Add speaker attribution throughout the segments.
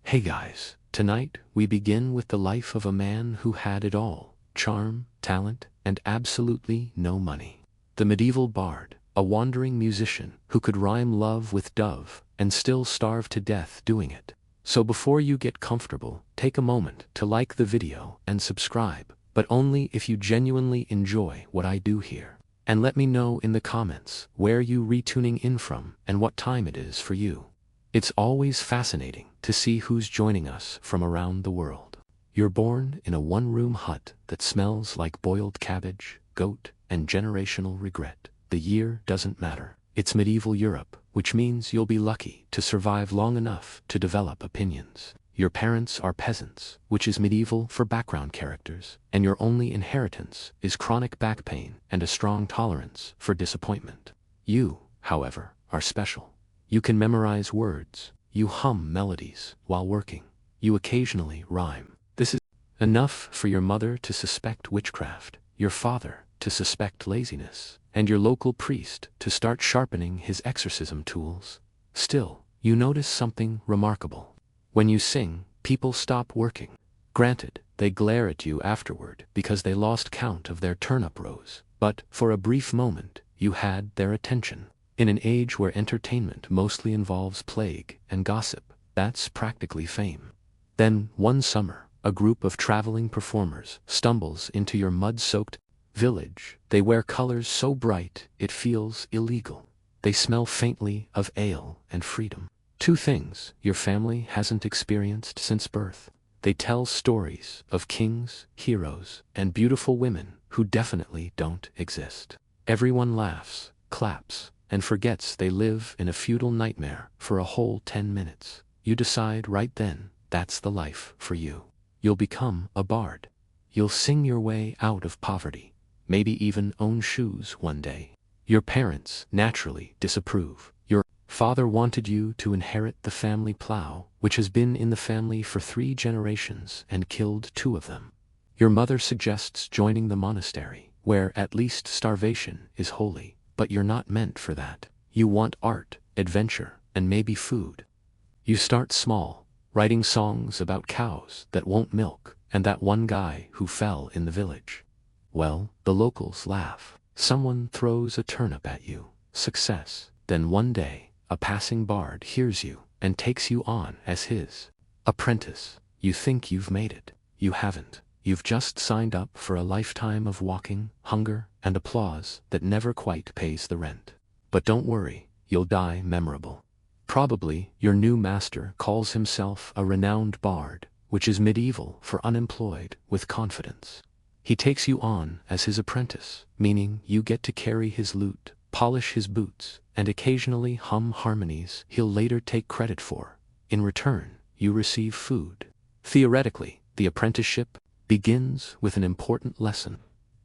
Speaker 1: Hey guys, tonight we begin with the life of a man who had it all: charm, talent, and absolutely no money. The medieval bard, a wandering musician who could rhyme love with dove and still starve to death doing it. So before you get comfortable, take a moment to like the video and subscribe, but only if you genuinely enjoy what I do here. And let me know in the comments where you retuning in from and what time it is for you. It's always fascinating to see who's joining us from around the world. You're born in a one-room hut that smells like boiled cabbage, goat, and generational regret. The year doesn't matter. It's medieval Europe, which means you'll be lucky to survive long enough to develop opinions. Your parents are peasants, which is medieval for background characters, and your only inheritance is chronic back pain and a strong tolerance for disappointment. You, however, are special. You can memorize words, you hum melodies while working, you occasionally rhyme. This is enough for your mother to suspect witchcraft, your father to suspect laziness, and your local priest to start sharpening his exorcism tools. Still, you notice something remarkable. When you sing, people stop working. Granted, they glare at you afterward because they lost count of their turnip rows, but for a brief moment, you had their attention. In an age where entertainment mostly involves plague and gossip, that's practically fame. Then, one summer, a group of traveling performers stumbles into your mud-soaked village. They wear colors so bright it feels illegal. They smell faintly of ale and freedom. Two things your family hasn't experienced since birth. They tell stories of kings, heroes, and beautiful women who definitely don't exist. Everyone laughs, claps, and forgets they live in a feudal nightmare for a whole 10 minutes. You decide right then, that's the life for you. You'll become a bard. You'll sing your way out of poverty, maybe even own shoes one day. Your parents naturally disapprove. Your father wanted you to inherit the family plow, which has been in the family for 3 generations and killed 2 of them. Your mother suggests joining the monastery, where at least starvation is holy. But you're not meant for that. You want art, adventure, and maybe food. You start small, writing songs about cows that won't milk, and that one guy who fell in the village. Well, the locals laugh. Someone throws a turnip at you. Success. Then one day, a passing bard hears you and takes you on as his apprentice. You think you've made it. You haven't. You've just signed up for a lifetime of walking, hunger, and applause that never quite pays the rent. But don't worry, you'll die memorable. Probably your new master calls himself a renowned bard, which is medieval for unemployed with confidence. He takes you on as his apprentice, meaning you get to carry his lute, polish his boots, and occasionally hum harmonies he'll later take credit for. In return, you receive food. Theoretically, the apprenticeship begins with an important lesson.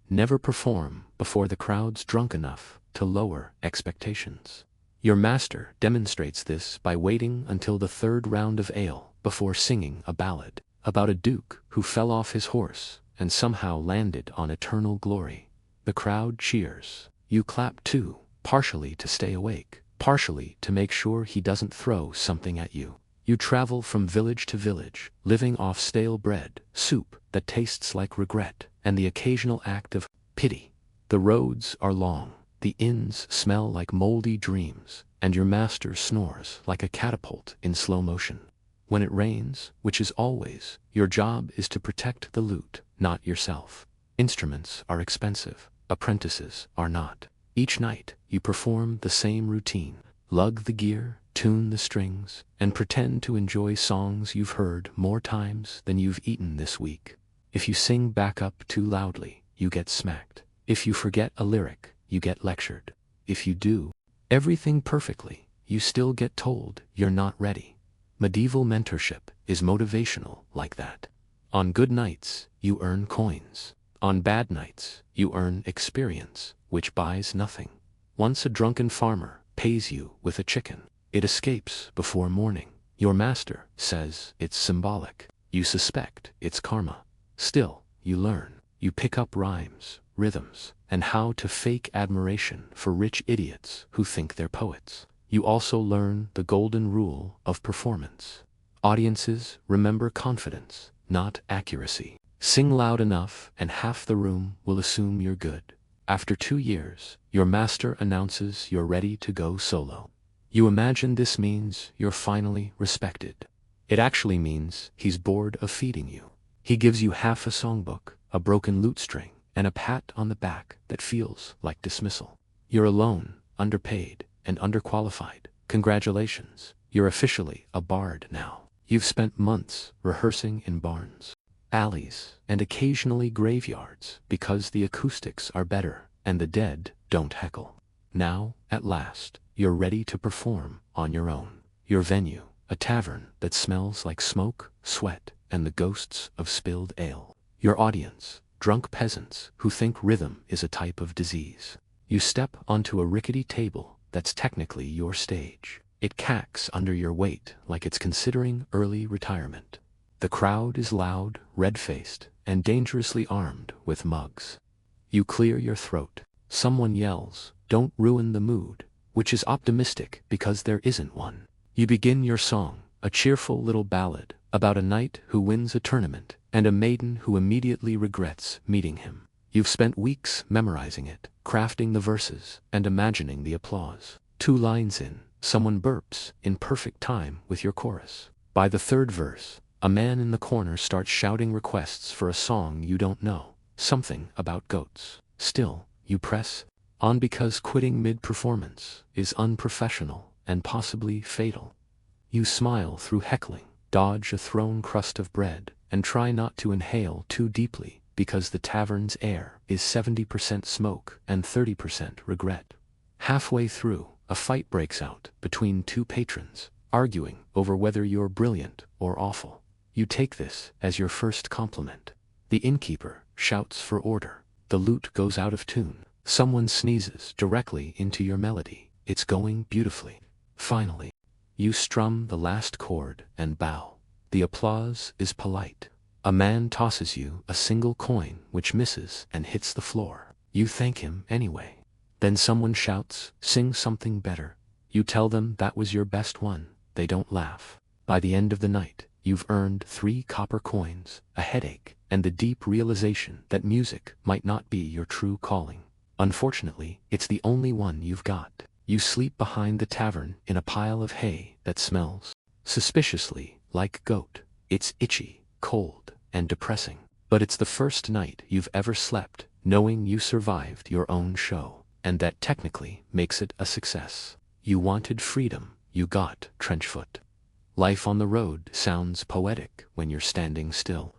Speaker 1: Never perform before the crowd's drunk enough to lower expectations. Your master demonstrates this by waiting until the 3rd round of ale before singing a ballad about a duke who fell off his horse and somehow landed on eternal glory. The crowd cheers. You clap too, partially to stay awake, partially to make sure he doesn't throw something at you. You travel from village to village, living off stale bread, soup that tastes like regret, and the occasional act of pity. The roads are long, the inns smell like moldy dreams, and your master snores like a catapult in slow motion. When it rains, which is always, your job is to protect the lute, not yourself. Instruments are expensive, apprentices are not. Each night, you perform the same routine. Lug the gear, tune the strings, and pretend to enjoy songs you've heard more times than you've eaten this week. If you sing back up too loudly, you get smacked. If you forget a lyric, you get lectured. If you do everything perfectly, you still get told you're not ready. Medieval mentorship is motivational like that. On good nights, you earn coins. On bad nights, you earn experience, which buys nothing. Once a drunken farmer pays you with a chicken. It escapes before morning. Your master says it's symbolic. You suspect it's karma. Still, you learn. You pick up rhymes, rhythms, and how to fake admiration for rich idiots who think they're poets. You also learn the golden rule of performance. Audiences remember confidence, not accuracy. Sing loud enough and half the room will assume you're good. After 2 years, your master announces you're ready to go solo. You imagine this means you're finally respected. It actually means he's bored of feeding you. He gives you half a songbook, a broken lute string, and a pat on the back that feels like dismissal. You're alone, underpaid, and underqualified. Congratulations, you're officially a bard now. You've spent months rehearsing in barns, alleys, and occasionally graveyards because the acoustics are better and the dead don't heckle. Now, at last, you're ready to perform on your own. Your venue, a tavern that smells like smoke, sweat, and the ghosts of spilled ale. Your audience, drunk peasants who think rhythm is a type of disease. You step onto a rickety table that's technically your stage. It cacks under your weight like it's considering early retirement. The crowd is loud, red-faced, and dangerously armed with mugs. You clear your throat. Someone yells, "Don't ruin the mood," which is optimistic because there isn't one. You begin your song, a cheerful little ballad about a knight who wins a tournament and a maiden who immediately regrets meeting him. You've spent weeks memorizing it, crafting the verses, and imagining the applause. 2 lines in, someone burps in perfect time with your chorus. By the 3rd verse, a man in the corner starts shouting requests for a song you don't know, something about goats. Still, you press on because quitting mid-performance is unprofessional and possibly fatal. You smile through heckling, dodge a thrown crust of bread, and try not to inhale too deeply because the tavern's air is 70% smoke and 30% regret. Halfway through, a fight breaks out between 2 patrons, arguing over whether you're brilliant or awful. You take this as your first compliment. The innkeeper shouts for order. The lute goes out of tune. Someone sneezes directly into your melody. It's going beautifully. Finally, you strum the last chord and bow. The applause is polite. A man tosses you a single coin which misses and hits the floor. You thank him anyway. Then someone shouts, "Sing something better." You tell them that was your best one. They don't laugh. By the end of the night, you've earned 3 copper coins, a headache, and the deep realization that music might not be your true calling. Unfortunately, it's the only one you've got. You sleep behind the tavern in a pile of hay that smells suspiciously like goat. It's itchy, cold, and depressing. But it's the first night you've ever slept, knowing you survived your own show, and that technically makes it a success. You wanted freedom, you got trenchfoot. Life on the road sounds poetic when you're standing still.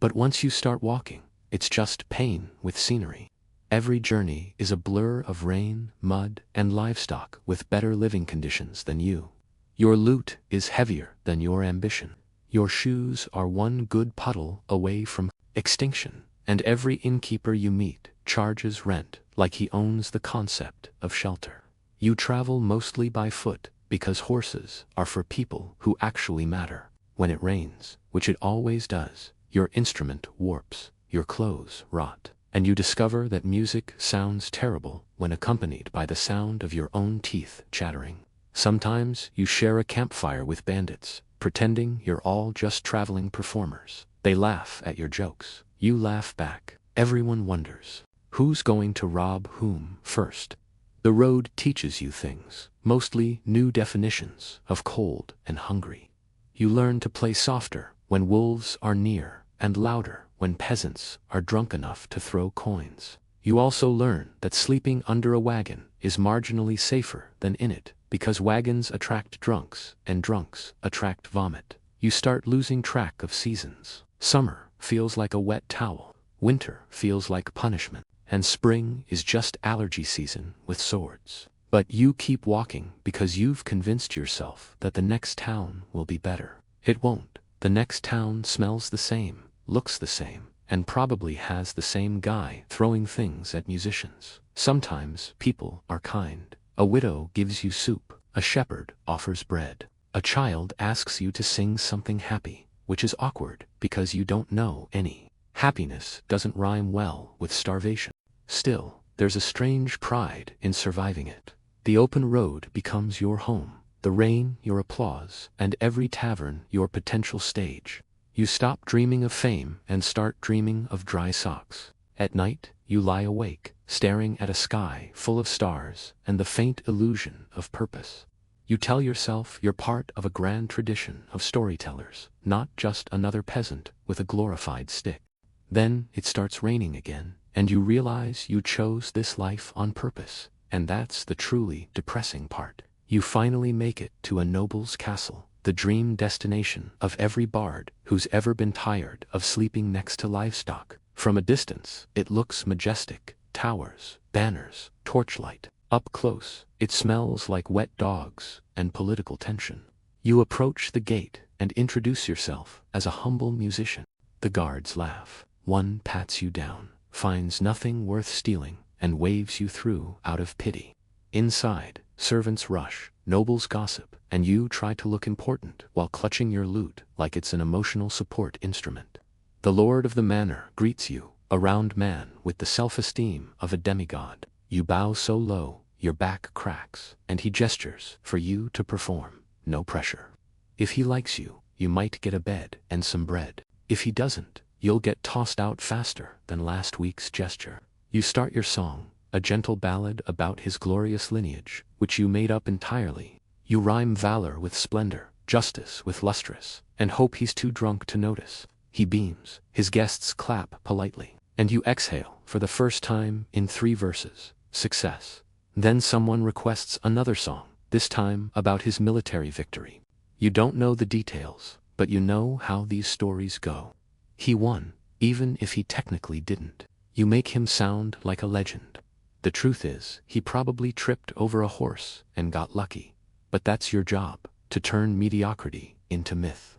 Speaker 1: But once you start walking, it's just pain with scenery. Every journey is a blur of rain, mud, and livestock with better living conditions than you. Your lute is heavier than your ambition. Your shoes are one good puddle away from extinction, and every innkeeper you meet charges rent like he owns the concept of shelter. You travel mostly by foot because horses are for people who actually matter. When it rains, which it always does, your instrument warps, your clothes rot, and you discover that music sounds terrible when accompanied by the sound of your own teeth chattering. Sometimes you share a campfire with bandits, pretending you're all just traveling performers. They laugh at your jokes. You laugh back. Everyone wonders, who's going to rob whom first? The road teaches you things, mostly new definitions of cold and hungry. You learn to play softer when wolves are near and louder when peasants are drunk enough to throw coins. You also learn that sleeping under a wagon is marginally safer than in it, because wagons attract drunks and drunks attract vomit. You start losing track of seasons. Summer feels like a wet towel, winter feels like punishment, and spring is just allergy season with swords. But you keep walking because you've convinced yourself that the next town will be better. It won't. The next town smells the same, looks the same, and probably has the same guy throwing things at musicians. Sometimes people are kind. A widow gives you soup, a shepherd offers bread. A child asks you to sing something happy, which is awkward because you don't know any. Happiness doesn't rhyme well with starvation. Still, there's a strange pride in surviving it. The open road becomes your home. the rain your applause, and every tavern your potential stage. You stop dreaming of fame and start dreaming of dry socks. At night, you lie awake, staring at a sky full of stars and the faint illusion of purpose. You tell yourself you're part of a grand tradition of storytellers, not just another peasant with a glorified stick. Then it starts raining again, and you realize you chose this life on purpose, and that's the truly depressing part. You finally make it to a noble's castle, the dream destination of every bard who's ever been tired of sleeping next to livestock. From a distance, it looks majestic: towers, banners, torchlight. Up close, it smells like wet dogs and political tension. You approach the gate and introduce yourself as a humble musician. The guards laugh. One pats you down, finds nothing worth stealing, and waves you through out of pity. Inside, servants rush, nobles gossip, and you try to look important while clutching your lute like it's an emotional support instrument. The lord of the manor greets you, a round man with the self-esteem of a demigod. You bow so low, your back cracks, and he gestures for you to perform. No pressure. If he likes you, you might get a bed and some bread. If he doesn't, you'll get tossed out faster than last week's gesture. You start your song, a gentle ballad about his glorious lineage, which you made up entirely. You rhyme valor with splendor, justice with lustrous, and hope he's too drunk to notice. He beams, his guests clap politely, and you exhale for the first time in 3 verses. Success. Then someone requests another song, this time about his military victory. You don't know the details, but you know how these stories go. He won, even if he technically didn't. You make him sound like a legend. The truth is, he probably tripped over a horse and got lucky. But that's your job, to turn mediocrity into myth.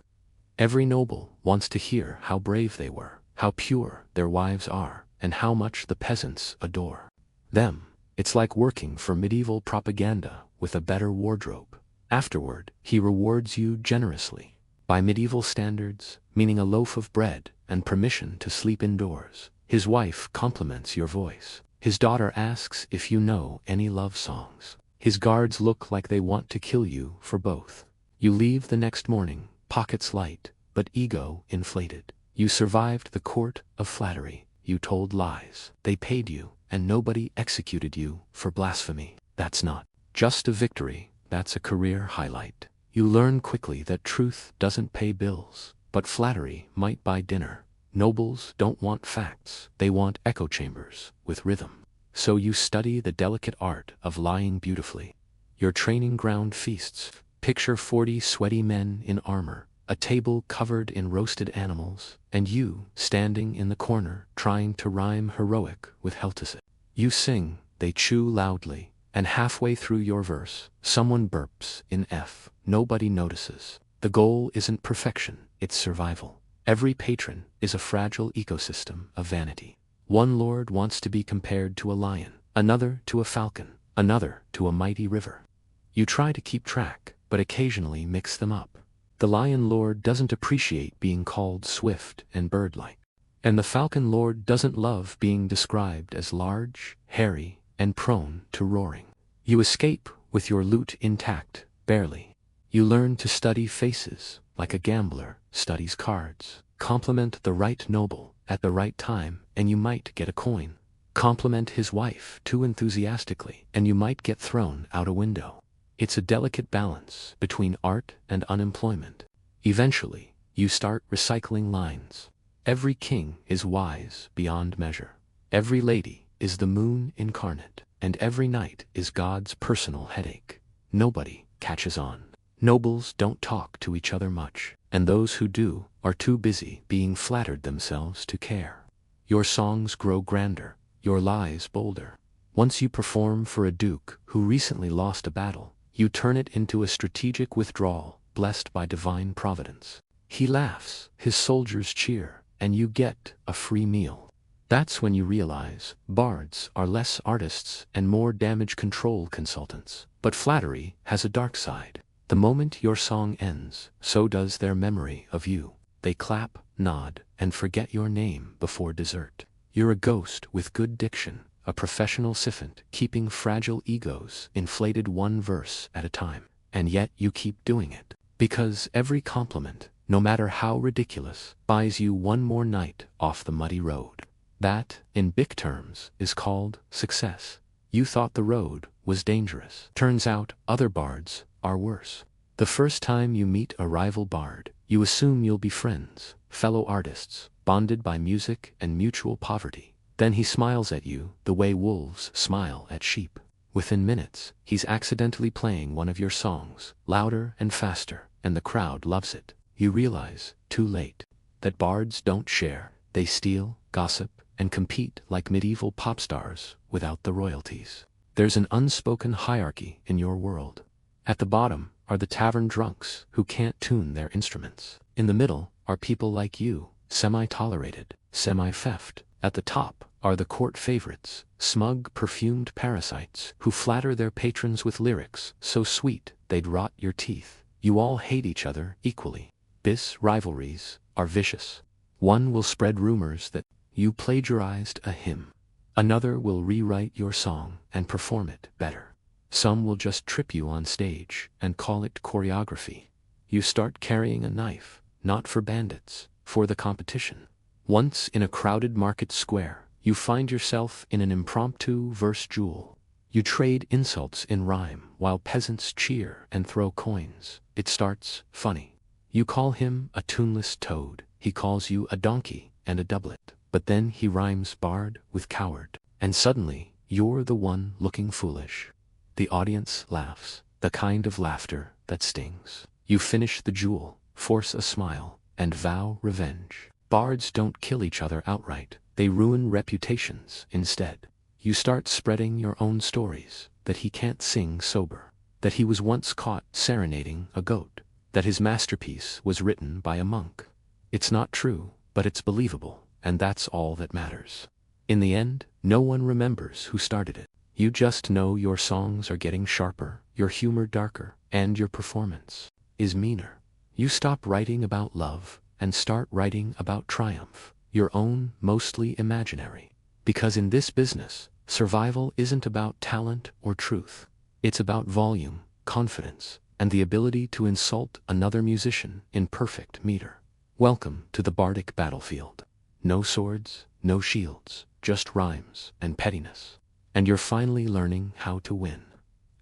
Speaker 1: Every noble wants to hear how brave they were, how pure their wives are, and how much the peasants adore them. It's like working for medieval propaganda with a better wardrobe. Afterward, he rewards you generously. By medieval standards, meaning a loaf of bread and permission to sleep indoors. His wife compliments your voice. His daughter asks if you know any love songs. His guards look like they want to kill you for both. You leave the next morning, pockets light, but ego inflated. You survived the court of flattery. You told lies. They paid you, and nobody executed you for blasphemy. That's not just a victory, that's a career highlight. You learn quickly that truth doesn't pay bills, but flattery might buy dinner. Nobles don't want facts, they want echo chambers with rhythm. So you study the delicate art of lying beautifully. Your training ground feasts. Picture 40 sweaty men in armor, a table covered in roasted animals, and you standing in the corner trying to rhyme heroic with heltesis. You sing, they chew loudly, and halfway through your verse, someone burps in F. Nobody notices. The goal isn't perfection, it's survival. Every patron is a fragile ecosystem of vanity. One lord wants to be compared to a lion, another to a falcon, another to a mighty river. You try to keep track, but occasionally mix them up. The lion lord doesn't appreciate being called swift and bird-like. And the falcon lord doesn't love being described as large, hairy, and prone to roaring. You escape with your lute intact, barely. You learn to study faces, like a gambler studies cards. Compliment the right noble at the right time, and you might get a coin. Compliment his wife too enthusiastically, and you might get thrown out a window. It's a delicate balance between art and unemployment. Eventually, you start recycling lines. Every king is wise beyond measure. Every lady is the moon incarnate, and every night is God's personal headache. Nobody catches on. Nobles don't talk to each other much, and those who do are too busy being flattered themselves to care. Your songs grow grander, your lies bolder. Once you perform for a duke who recently lost a battle, you turn it into a strategic withdrawal, blessed by divine providence. He laughs, his soldiers cheer, and you get a free meal. That's when you realize bards are less artists and more damage control consultants. But flattery has a dark side. The moment your song ends, so does their memory of you. They clap, nod, and forget your name before dessert. You're a ghost with good diction, a professional syphant keeping fragile egos inflated one verse at a time. and yet you keep doing it. Because every compliment, no matter how ridiculous, buys you one more night off the muddy road. That, in big terms, is called success. You thought the road was dangerous. Turns out other bards are worse. The first time you meet a rival bard, you assume you'll be friends, fellow artists, bonded by music and mutual poverty. Then he smiles at you the way wolves smile at sheep. Within minutes, he's accidentally playing one of your songs, louder and faster, and the crowd loves it. You realize, too late, that bards don't share. They steal, gossip, and compete like medieval pop stars without the royalties. There's an unspoken hierarchy in your world. At the bottom are the tavern drunks who can't tune their instruments. In the middle are people like you, semi-tolerated, semi-theft. At the top are the court favorites, smug, perfumed parasites who flatter their patrons with lyrics so sweet they'd rot your teeth. You all hate each other equally. This rivalries are vicious. One will spread rumors that you plagiarized a hymn. Another will rewrite your song and perform it better. Some will just trip you on stage and call it choreography. You start carrying a knife, not for bandits, for the competition. Once in a crowded market square, you find yourself in an impromptu verse duel. You trade insults in rhyme while peasants cheer and throw coins. It starts funny. You call him a tuneless toad. He calls you a donkey and a doublet. But then he rhymes bard with coward. And suddenly, you're the one looking foolish. The audience laughs, the kind of laughter that stings. You finish the duel, force a smile, and vow revenge. Bards don't kill each other outright. They ruin reputations instead. You start spreading your own stories, that he can't sing sober, that he was once caught serenading a goat, that his masterpiece was written by a monk. It's not true, but it's believable, and that's all that matters. In the end, no one remembers who started it. You just know your songs are getting sharper, your humor darker, and your performance is meaner. You stop writing about love and start writing about triumph, your own, mostly imaginary. Because in this business, survival isn't about talent or truth. It's about volume, confidence, and the ability to insult another musician in perfect meter. Welcome to the bardic battlefield. No swords, no shields, just rhymes and pettiness. And you're finally learning how to win.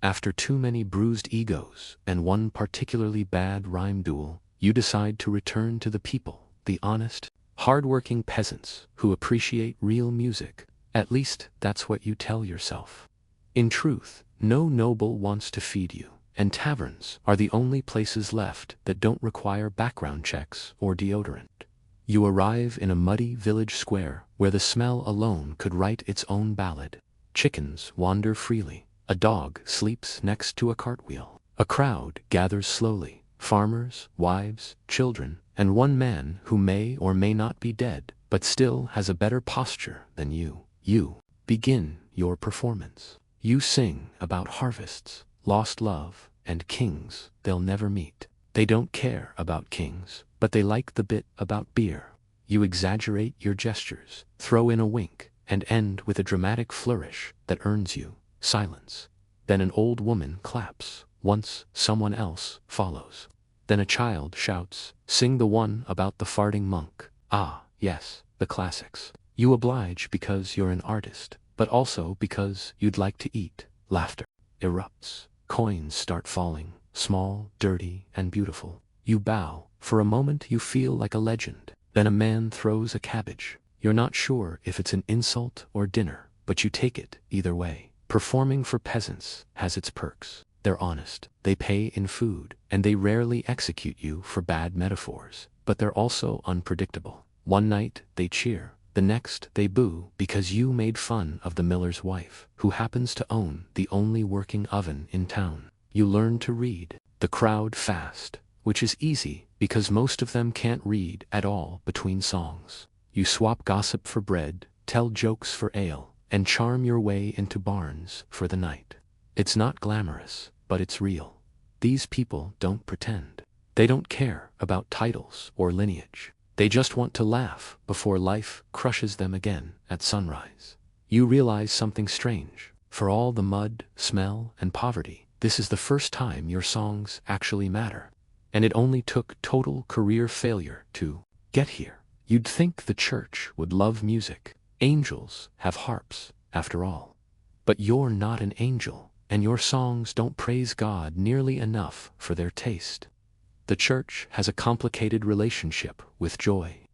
Speaker 1: After too many bruised egos and one particularly bad rhyme duel, you decide to return to the people, the honest, hard-working peasants who appreciate real music. At least that's what you tell yourself. In truth, no noble wants to feed you, and taverns are the only places left that don't require background checks or deodorant. You arrive in a muddy village square where the smell alone could write its own ballad. Chickens wander freely. A dog sleeps next to a cartwheel. A crowd gathers slowly. Farmers, wives, children, and one man who may or may not be dead, but still has a better posture than you. You begin your performance. You sing about harvests, lost love, and kings they'll never meet. They don't care about kings, but they like the bit about beer. You exaggerate your gestures, throw in a wink, and end with a dramatic flourish that earns you silence. Then an old woman claps. Once someone else follows. Then a child shouts, "Sing the one about the farting monk." Ah, yes, the classics. You oblige because you're an artist, but also because you'd like to eat. Laughter erupts. Coins start falling, small, dirty, and beautiful. You bow. For a moment you feel like a legend. Then a man throws a cabbage. You're not sure if it's an insult or dinner, but you take it either way. Performing for peasants has its perks. They're honest, they pay in food, and they rarely execute you for bad metaphors, but they're also unpredictable. One night they cheer, the next they boo because you made fun of the miller's wife, who happens to own the only working oven in town. You learn to read the crowd fast, which is easy because most of them can't read at all between songs. You swap gossip for bread, tell jokes for ale, and charm your way into barns for the night. It's not glamorous, but it's real. These people don't pretend. They don't care about titles or lineage. They just want to laugh before life crushes them again at sunrise. You realize something strange. For all the mud, smell, and poverty, This is the first time your songs actually matter. And it only took total career failure to get here. You'd think the church would love music. Angels have harps, after all. But you're not an angel, and your songs don't praise God nearly enough for their taste. The church has a complicated relationship with joy.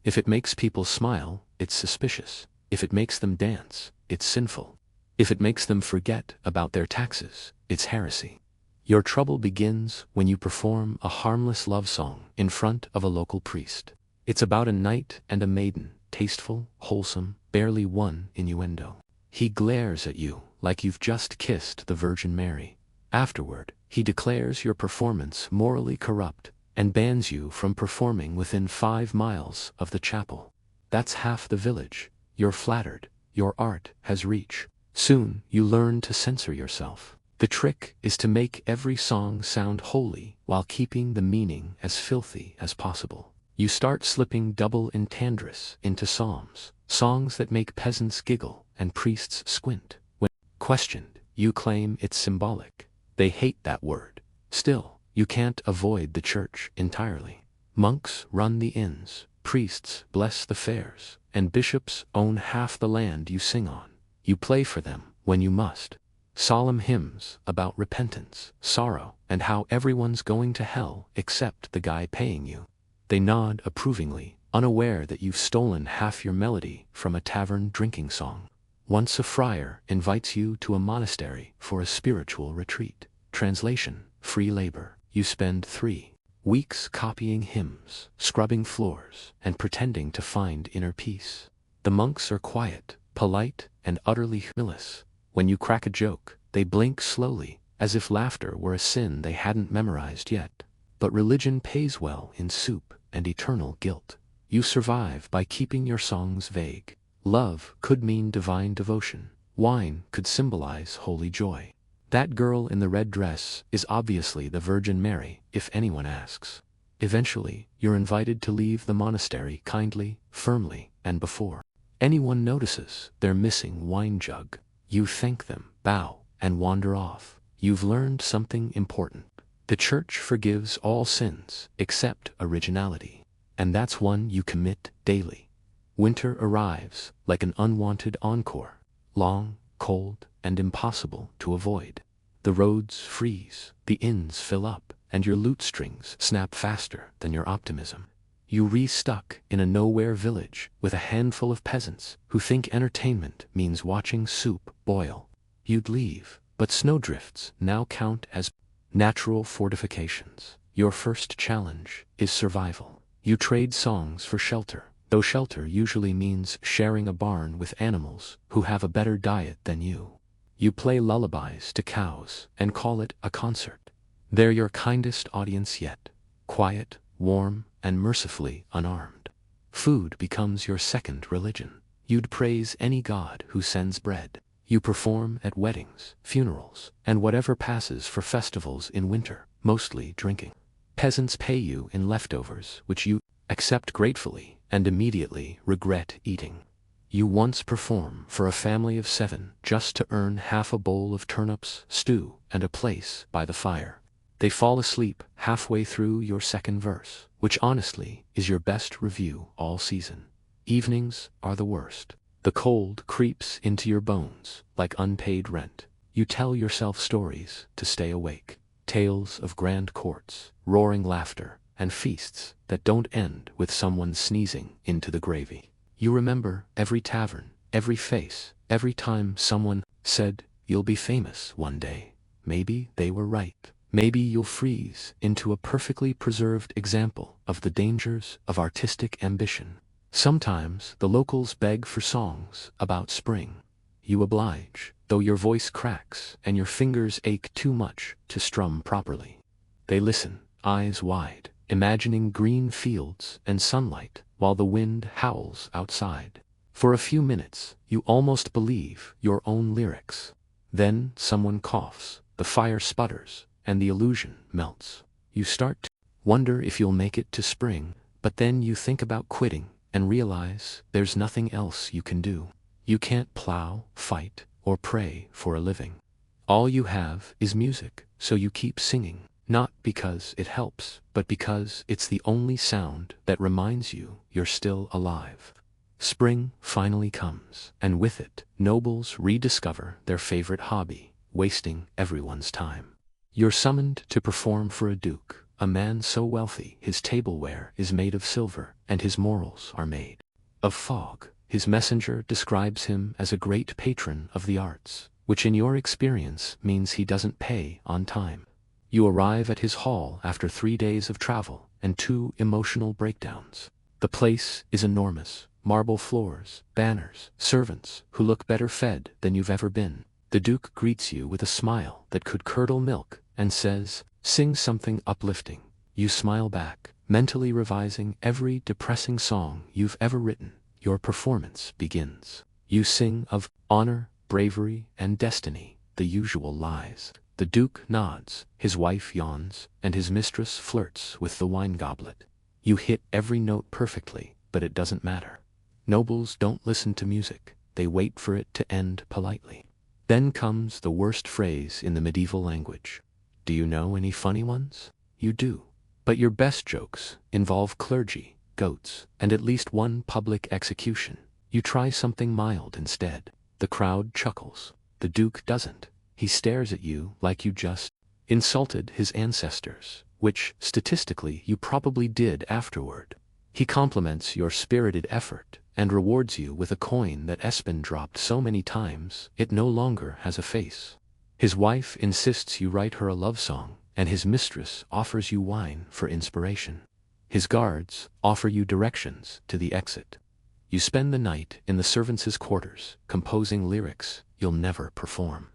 Speaker 1: If it makes people smile, it's suspicious. If it makes them dance, it's sinful. If it makes them forget about their taxes, it's heresy. Your trouble begins when you perform a harmless love song in front of a local priest. It's about a knight and a maiden, tasteful, wholesome, barely one innuendo. He glares at you like you've just kissed the Virgin Mary. Afterward, he declares your performance morally corrupt and bans you from performing within 5 miles of the chapel. That's half the village. You're flattered. Your art has reach. Soon, you learn to censor yourself. The trick is to make every song sound holy while keeping the meaning as filthy as possible. You start slipping double entendres into psalms, songs that make peasants giggle and priests squint. When questioned, you claim it's symbolic. They hate that word. Still, you can't avoid the church entirely. Monks run the inns, priests bless the fairs, and bishops own half the land you sing on. You play for them when you must. Solemn hymns about repentance, sorrow, and how everyone's going to hell except the guy paying you. They nod approvingly, unaware that you've stolen half your melody from a tavern drinking song. Once a friar invites you to a monastery for a spiritual retreat. Translation: free labor. You spend 3 weeks copying hymns, scrubbing floors, and pretending to find inner peace. The monks are quiet, polite, and utterly humorless. When you crack a joke, they blink slowly, as if laughter were a sin they hadn't memorized yet. But religion pays well in soup and eternal guilt. You survive by keeping your songs vague. Love could mean divine devotion. Wine could symbolize holy joy. That girl in the red dress is obviously the Virgin Mary, if anyone asks. Eventually, you're invited to leave the monastery kindly, firmly, and before anyone notices their missing wine jug. You thank them, bow, and wander off. You've learned something important. The church forgives all sins, except originality. And that's one you commit daily. Winter arrives, like an unwanted encore. Long, cold, and impossible to avoid. The roads freeze, the inns fill up, and your lute strings snap faster than your optimism. You re-stuck in a nowhere village with a handful of peasants who think entertainment means watching soup boil. You'd leave, but snowdrifts now count as natural fortifications. Your first challenge is survival. You trade songs for shelter, though shelter usually means sharing a barn with animals who have a better diet than you. You play lullabies to cows and call it a concert. They're your kindest audience yet. Quiet, warm, and mercifully unarmed. Food becomes your second religion. You'd praise any god who sends bread. You perform at weddings, funerals, and whatever passes for festivals in winter, mostly drinking. Peasants pay you in leftovers, which you accept gratefully and immediately regret eating. You once perform for a family of 7 just to earn half a bowl of turnips, stew, and a place by the fire. They fall asleep halfway through your second verse, which honestly is your best review all season. Evenings are the worst. The cold creeps into your bones like unpaid rent. You tell yourself stories to stay awake. Tales of grand courts, roaring laughter, and feasts that don't end with someone sneezing into the gravy. You remember every tavern, every face, every time someone said, "You'll be famous one day." Maybe they were right. Maybe you'll freeze into a perfectly preserved example of the dangers of artistic ambition. Sometimes the locals beg for songs about spring. You oblige, though your voice cracks and your fingers ache too much to strum properly. They listen, eyes wide, imagining green fields and sunlight while the wind howls outside. For a few minutes, you almost believe your own lyrics. Then someone coughs, the fire sputters, and the illusion melts. You start to wonder if you'll make it to spring, but then you think about quitting and realize there's nothing else you can do. You can't plow, fight, or pray for a living. All you have is music, so you keep singing, not because it helps, but because it's the only sound that reminds you you're still alive. Spring finally comes, and with it, nobles rediscover their favorite hobby, wasting everyone's time. You're summoned to perform for a duke, a man so wealthy his tableware is made of silver, and his morals are made of fog. His messenger describes him as a great patron of the arts, which in your experience means he doesn't pay on time. You arrive at his hall after 3 days of travel and 2 emotional breakdowns. The place is enormous, marble floors, banners, servants who look better fed than you've ever been. The Duke greets you with a smile that could curdle milk and says, "Sing something uplifting." You smile back, mentally revising every depressing song you've ever written. Your performance begins. You sing of honor, bravery, and destiny, the usual lies. The Duke nods, his wife yawns, and his mistress flirts with the wine goblet. You hit every note perfectly, but it doesn't matter. Nobles don't listen to music, they wait for it to end politely. Then comes the worst phrase in the medieval language. Do you know any funny ones? You do. But your best jokes involve clergy, goats, and at least one public execution. You try something mild instead. The crowd chuckles. The Duke doesn't. He stares at you like you just insulted his ancestors, which, statistically, you probably did afterward. He compliments your spirited effort and rewards you with a coin that Espen dropped so many times it no longer has a face. His wife insists you write her a love song, and his mistress offers you wine for inspiration. His guards offer you directions to the exit. You spend the night in the servants' quarters, composing lyrics you'll never perform.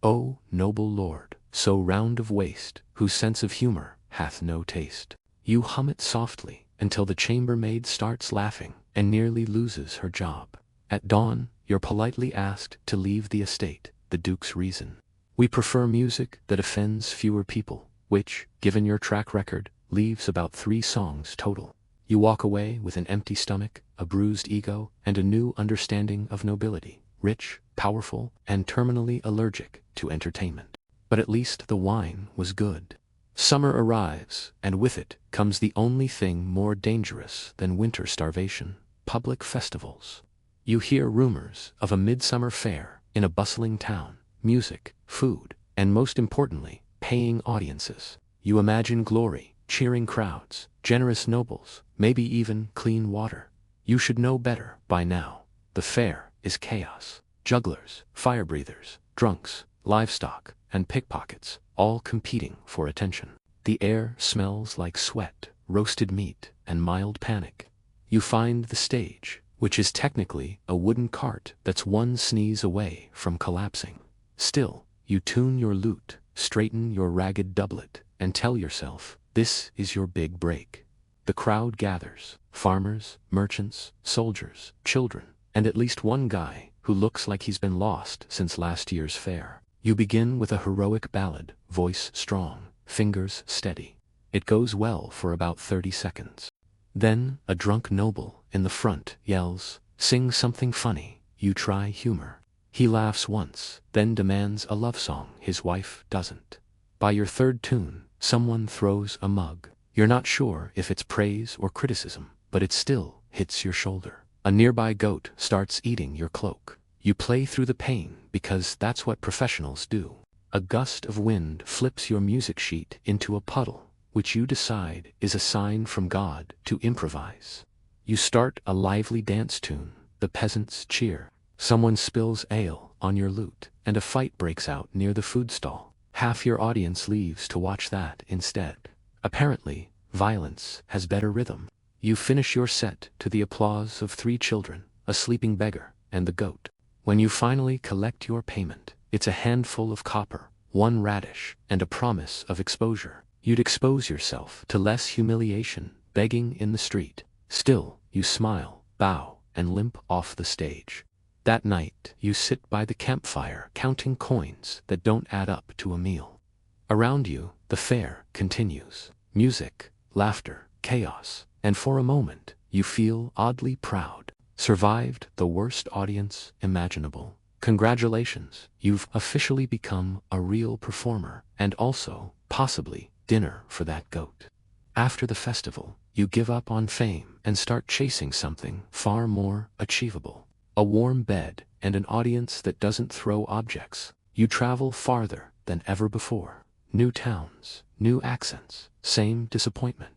Speaker 1: O noble lord, so round of waist, whose sense of humor hath no taste. You hum it softly until the chambermaid starts laughing and nearly loses her job. At dawn, you're politely asked to leave the estate, the Duke's reason. We prefer music that offends fewer people, which, given your track record, leaves about 3 songs total. You walk away with an empty stomach, a bruised ego, and a new understanding of nobility, rich, powerful, and terminally allergic to entertainment. But at least the wine was good. Summer arrives, and with it comes the only thing more dangerous than winter starvation: public festivals. You hear rumors of a midsummer fair in a bustling town, music, food, and most importantly, paying audiences. You imagine glory, cheering crowds, generous nobles, maybe even clean water. You should know better by now. The fair is chaos. Jugglers, fire breathers, drunks, livestock, and pickpockets, all competing for attention. The air smells like sweat, roasted meat, and mild panic. You find the stage, which is technically a wooden cart that's one sneeze away from collapsing. Still, you tune your lute, straighten your ragged doublet, and tell yourself, this is your big break. The crowd gathers, farmers, merchants, soldiers, children, and at least one guy who looks like he's been lost since last year's fair. You begin with a heroic ballad, voice strong, fingers steady. It goes well for about 30 seconds. Then, a drunk noble in the front yells, "Sing something funny." You try humor. He laughs once, then demands a love song. His wife doesn't. By your third tune, someone throws a mug. You're not sure if it's praise or criticism, but it still hits your shoulder. A nearby goat starts eating your cloak. You play through the pain because that's what professionals do. A gust of wind flips your music sheet into a puddle, which you decide is a sign from God to improvise. You start a lively dance tune. The peasants cheer. Someone spills ale on your lute, and a fight breaks out near the food stall. Half your audience leaves to watch that instead. Apparently, violence has better rhythm. You finish your set to the applause of 3 children, a sleeping beggar, and the goat. When you finally collect your payment, it's a handful of copper, 1 radish, and a promise of exposure. You'd expose yourself to less humiliation, begging in the street. Still, you smile, bow, and limp off the stage. That night, you sit by the campfire counting coins that don't add up to a meal. Around you, the fair continues. Music, laughter, chaos, and for a moment, you feel oddly proud. Survived the worst audience imaginable. Congratulations, you've officially become a real performer, and also, possibly, dinner for that goat. After the festival, you give up on fame and start chasing something far more achievable. A warm bed and an audience that doesn't throw objects. You travel farther than ever before. New towns, new accents, same disappointment.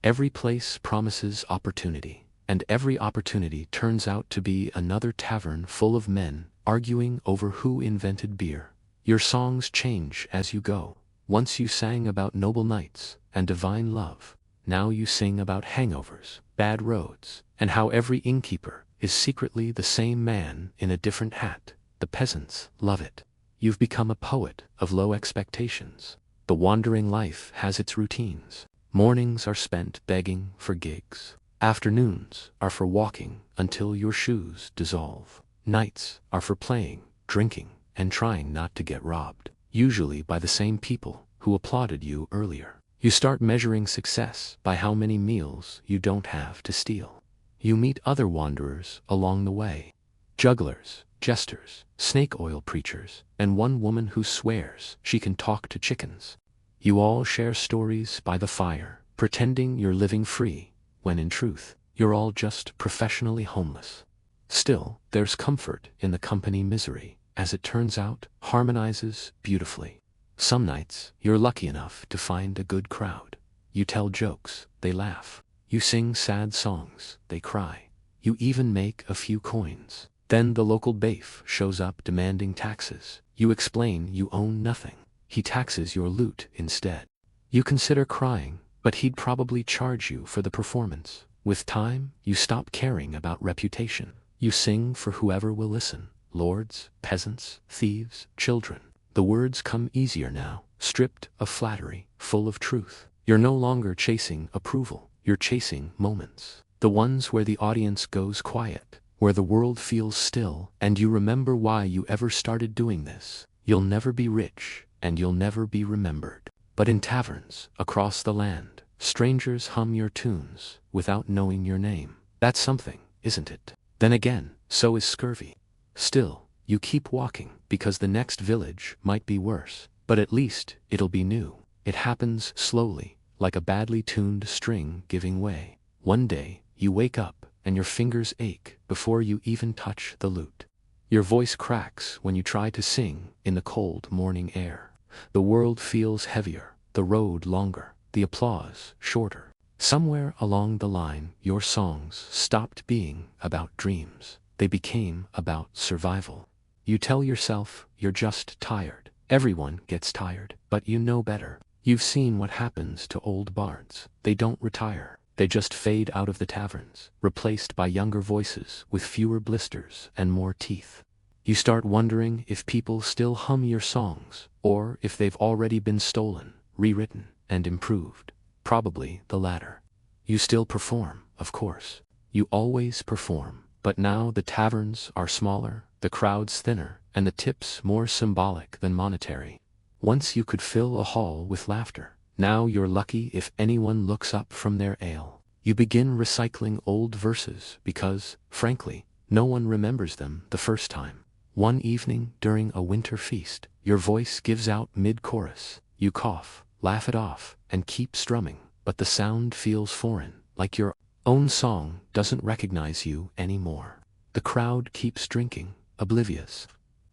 Speaker 1: Every place promises opportunity, and every opportunity turns out to be another tavern full of men arguing over who invented beer. Your songs change as you go. Once you sang about noble knights and divine love. Now you sing about hangovers, bad roads, and how every innkeeper is secretly the same man in a different hat. The peasants love it. You've become a poet of low expectations. The wandering life has its routines. Mornings are spent begging for gigs. Afternoons are for walking until your shoes dissolve. Nights are for playing, drinking, and trying not to get robbed. Usually by the same people who applauded you earlier. You start measuring success by how many meals you don't have to steal. You meet other wanderers along the way. Jugglers, jesters, snake oil preachers, and one woman who swears she can talk to chickens. You all share stories by the fire, pretending you're living free, when in truth, you're all just professionally homeless. Still, there's comfort in the company misery, as it turns out, harmonizes beautifully. Some nights, you're lucky enough to find a good crowd. You tell jokes, they laugh. You sing sad songs, they cry. You even make a few coins. Then the local bailiff shows up demanding taxes. You explain you own nothing. He taxes your lute instead. You consider crying, but he'd probably charge you for the performance. With time, you stop caring about reputation. You sing for whoever will listen. Lords, peasants, thieves, children. The words come easier now, stripped of flattery, full of truth. You're no longer chasing approval, you're chasing moments. The ones where the audience goes quiet, where the world feels still, and you remember why you ever started doing this. You'll never be rich, and you'll never be remembered. But in taverns, across the land, strangers hum your tunes, without knowing your name. That's something, isn't it? Then again, so is scurvy. Still, you keep walking, because the next village might be worse, but at least it'll be new. It happens slowly, like a badly tuned string giving way. One day, you wake up, and your fingers ache before you even touch the lute. Your voice cracks when you try to sing in the cold morning air. The world feels heavier, the road longer, the applause shorter. Somewhere along the line, your songs stopped being about dreams. They became about survival. You tell yourself you're just tired. Everyone gets tired, but you know better. You've seen what happens to old bards. They don't retire. They just fade out of the taverns, replaced by younger voices with fewer blisters and more teeth. You start wondering if people still hum your songs, or if they've already been stolen, rewritten, and improved. Probably the latter. You still perform, of course. You always perform, but now the taverns are smaller, the crowds thinner, and the tips more symbolic than monetary. Once you could fill a hall with laughter. Now you're lucky if anyone looks up from their ale. You begin recycling old verses because, frankly, no one remembers them the first time. One evening during a winter feast, your voice gives out mid-chorus. You cough, laugh it off, and keep strumming, but the sound feels foreign, like your own song doesn't recognize you anymore. The crowd keeps drinking, oblivious.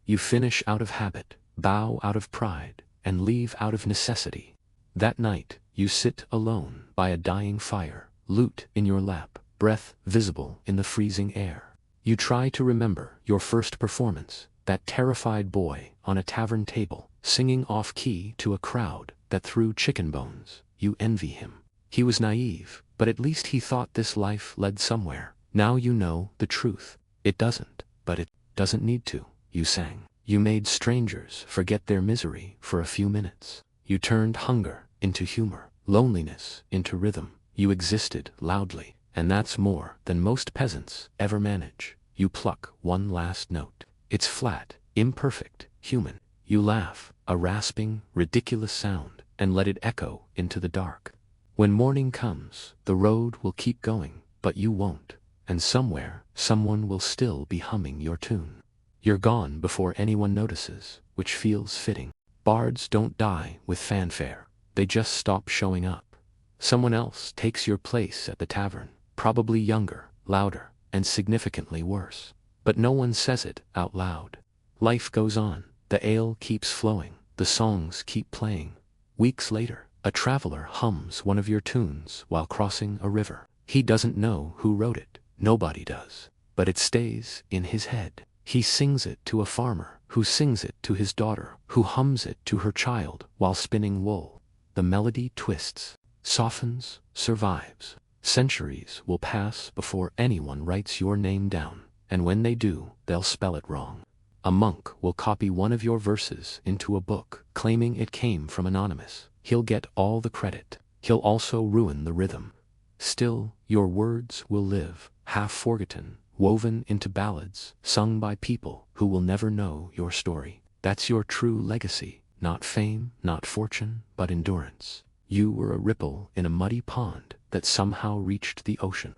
Speaker 1: You finish out of habit, bow out of pride, and leave out of necessity. That night, you sit alone by a dying fire, lute in your lap, breath visible in the freezing air. You try to remember your first performance, that terrified boy on a tavern table, singing off-key to a crowd that threw chicken bones. You envy him. He was naive, but at least he thought this life led somewhere. Now you know the truth. It doesn't, but it doesn't need to. You sang. You made strangers forget their misery for a few minutes. You turned hunger into humor, loneliness into rhythm. You existed loudly, and that's more than most peasants ever manage. You pluck one last note. It's flat, imperfect, human. You laugh, a rasping, ridiculous sound, and let it echo into the dark. When morning comes, the road will keep going, but you won't, and somewhere, someone will still be humming your tune. You're gone before anyone notices, which feels fitting. Bards don't die with fanfare, they just stop showing up. Someone else takes your place at the tavern, probably younger, louder, and significantly worse. But no one says it out loud. Life goes on, the ale keeps flowing, the songs keep playing. Weeks later, a traveler hums one of your tunes while crossing a river. He doesn't know who wrote it, nobody does, but it stays in his head. He sings it to a farmer, who sings it to his daughter, who hums it to her child while spinning wool. The melody twists, softens, survives. Centuries will pass before anyone writes your name down, and when they do, they'll spell it wrong. A monk will copy one of your verses into a book, claiming it came from anonymous. He'll get all the credit. He'll also ruin the rhythm. Still, your words will live, half forgotten, woven into ballads, sung by people who will never know your story. That's your true legacy, not fame, not fortune, but endurance. You were a ripple in a muddy pond that somehow reached the ocean.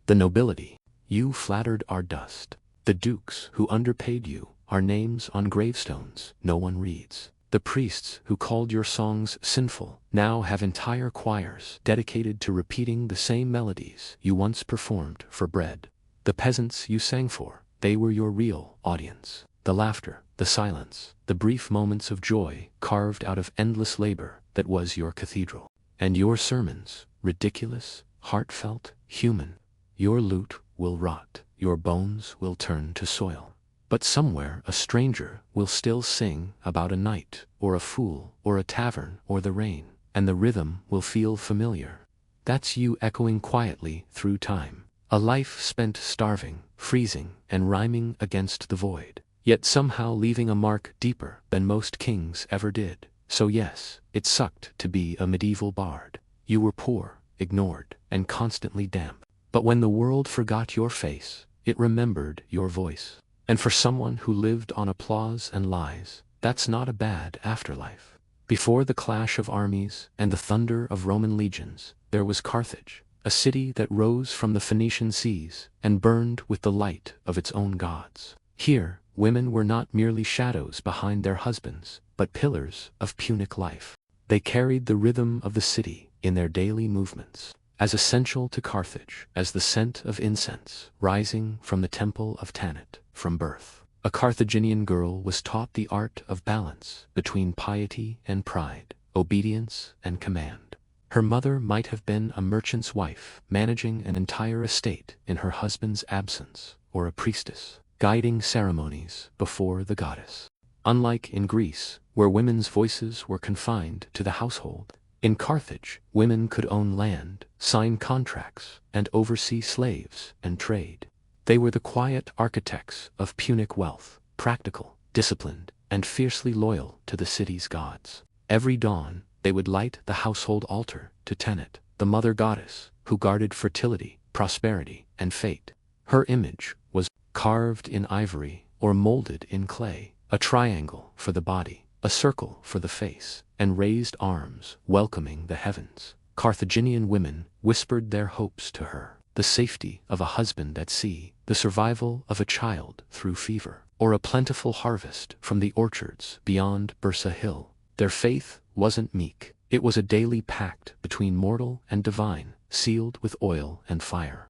Speaker 1: The nobility, you flattered our dust. The dukes who underpaid you are names on gravestones no one reads. The priests who called your songs sinful now have entire choirs dedicated to repeating the same melodies you once performed for bread. The peasants you sang for, they were your real audience. The laughter, the silence, the brief moments of joy carved out of endless labor that was your cathedral. And your sermons, ridiculous, heartfelt, human. Your lute will rot, your bones will turn to soil. But somewhere a stranger will still sing about a knight, or a fool, or a tavern, or the rain, and the rhythm will feel familiar. That's you echoing quietly through time. A life spent starving, freezing, and rhyming against the void, yet somehow leaving a mark deeper than most kings ever did. So yes, it sucked to be a medieval bard. You were poor, ignored, and constantly damp. But when the world forgot your face, it remembered your voice. And for someone who lived on applause and lies, that's not a bad afterlife. Before the clash of armies and the thunder of Roman legions, there was Carthage, a city that rose from the Phoenician seas and burned with the light of its own gods. Here, women were not merely shadows behind their husbands, but pillars of Punic life. They carried the rhythm of the city in their daily movements, as essential to Carthage as the scent of incense rising from the temple of Tanit. From birth, a Carthaginian girl was taught the art of balance between piety and pride, obedience and command. Her mother might have been a merchant's wife, managing an entire estate in her husband's absence, or a priestess, guiding ceremonies before the goddess. Unlike in Greece, where women's voices were confined to the household, in Carthage, women could own land, sign contracts, and oversee slaves and trade. They were the quiet architects of Punic wealth, practical, disciplined, and fiercely loyal to the city's gods. Every dawn, they would light the household altar to Tanit, the mother goddess, who guarded fertility, prosperity, and fate. Her image was carved in ivory or molded in clay, a triangle for the body, a circle for the face, and raised arms welcoming the heavens. Carthaginian women whispered their hopes to her: the safety of a husband at sea, the survival of a child through fever, or a plentiful harvest from the orchards beyond Bursa Hill. Their faith wasn't meek, it was a daily pact between mortal and divine, sealed with oil and fire.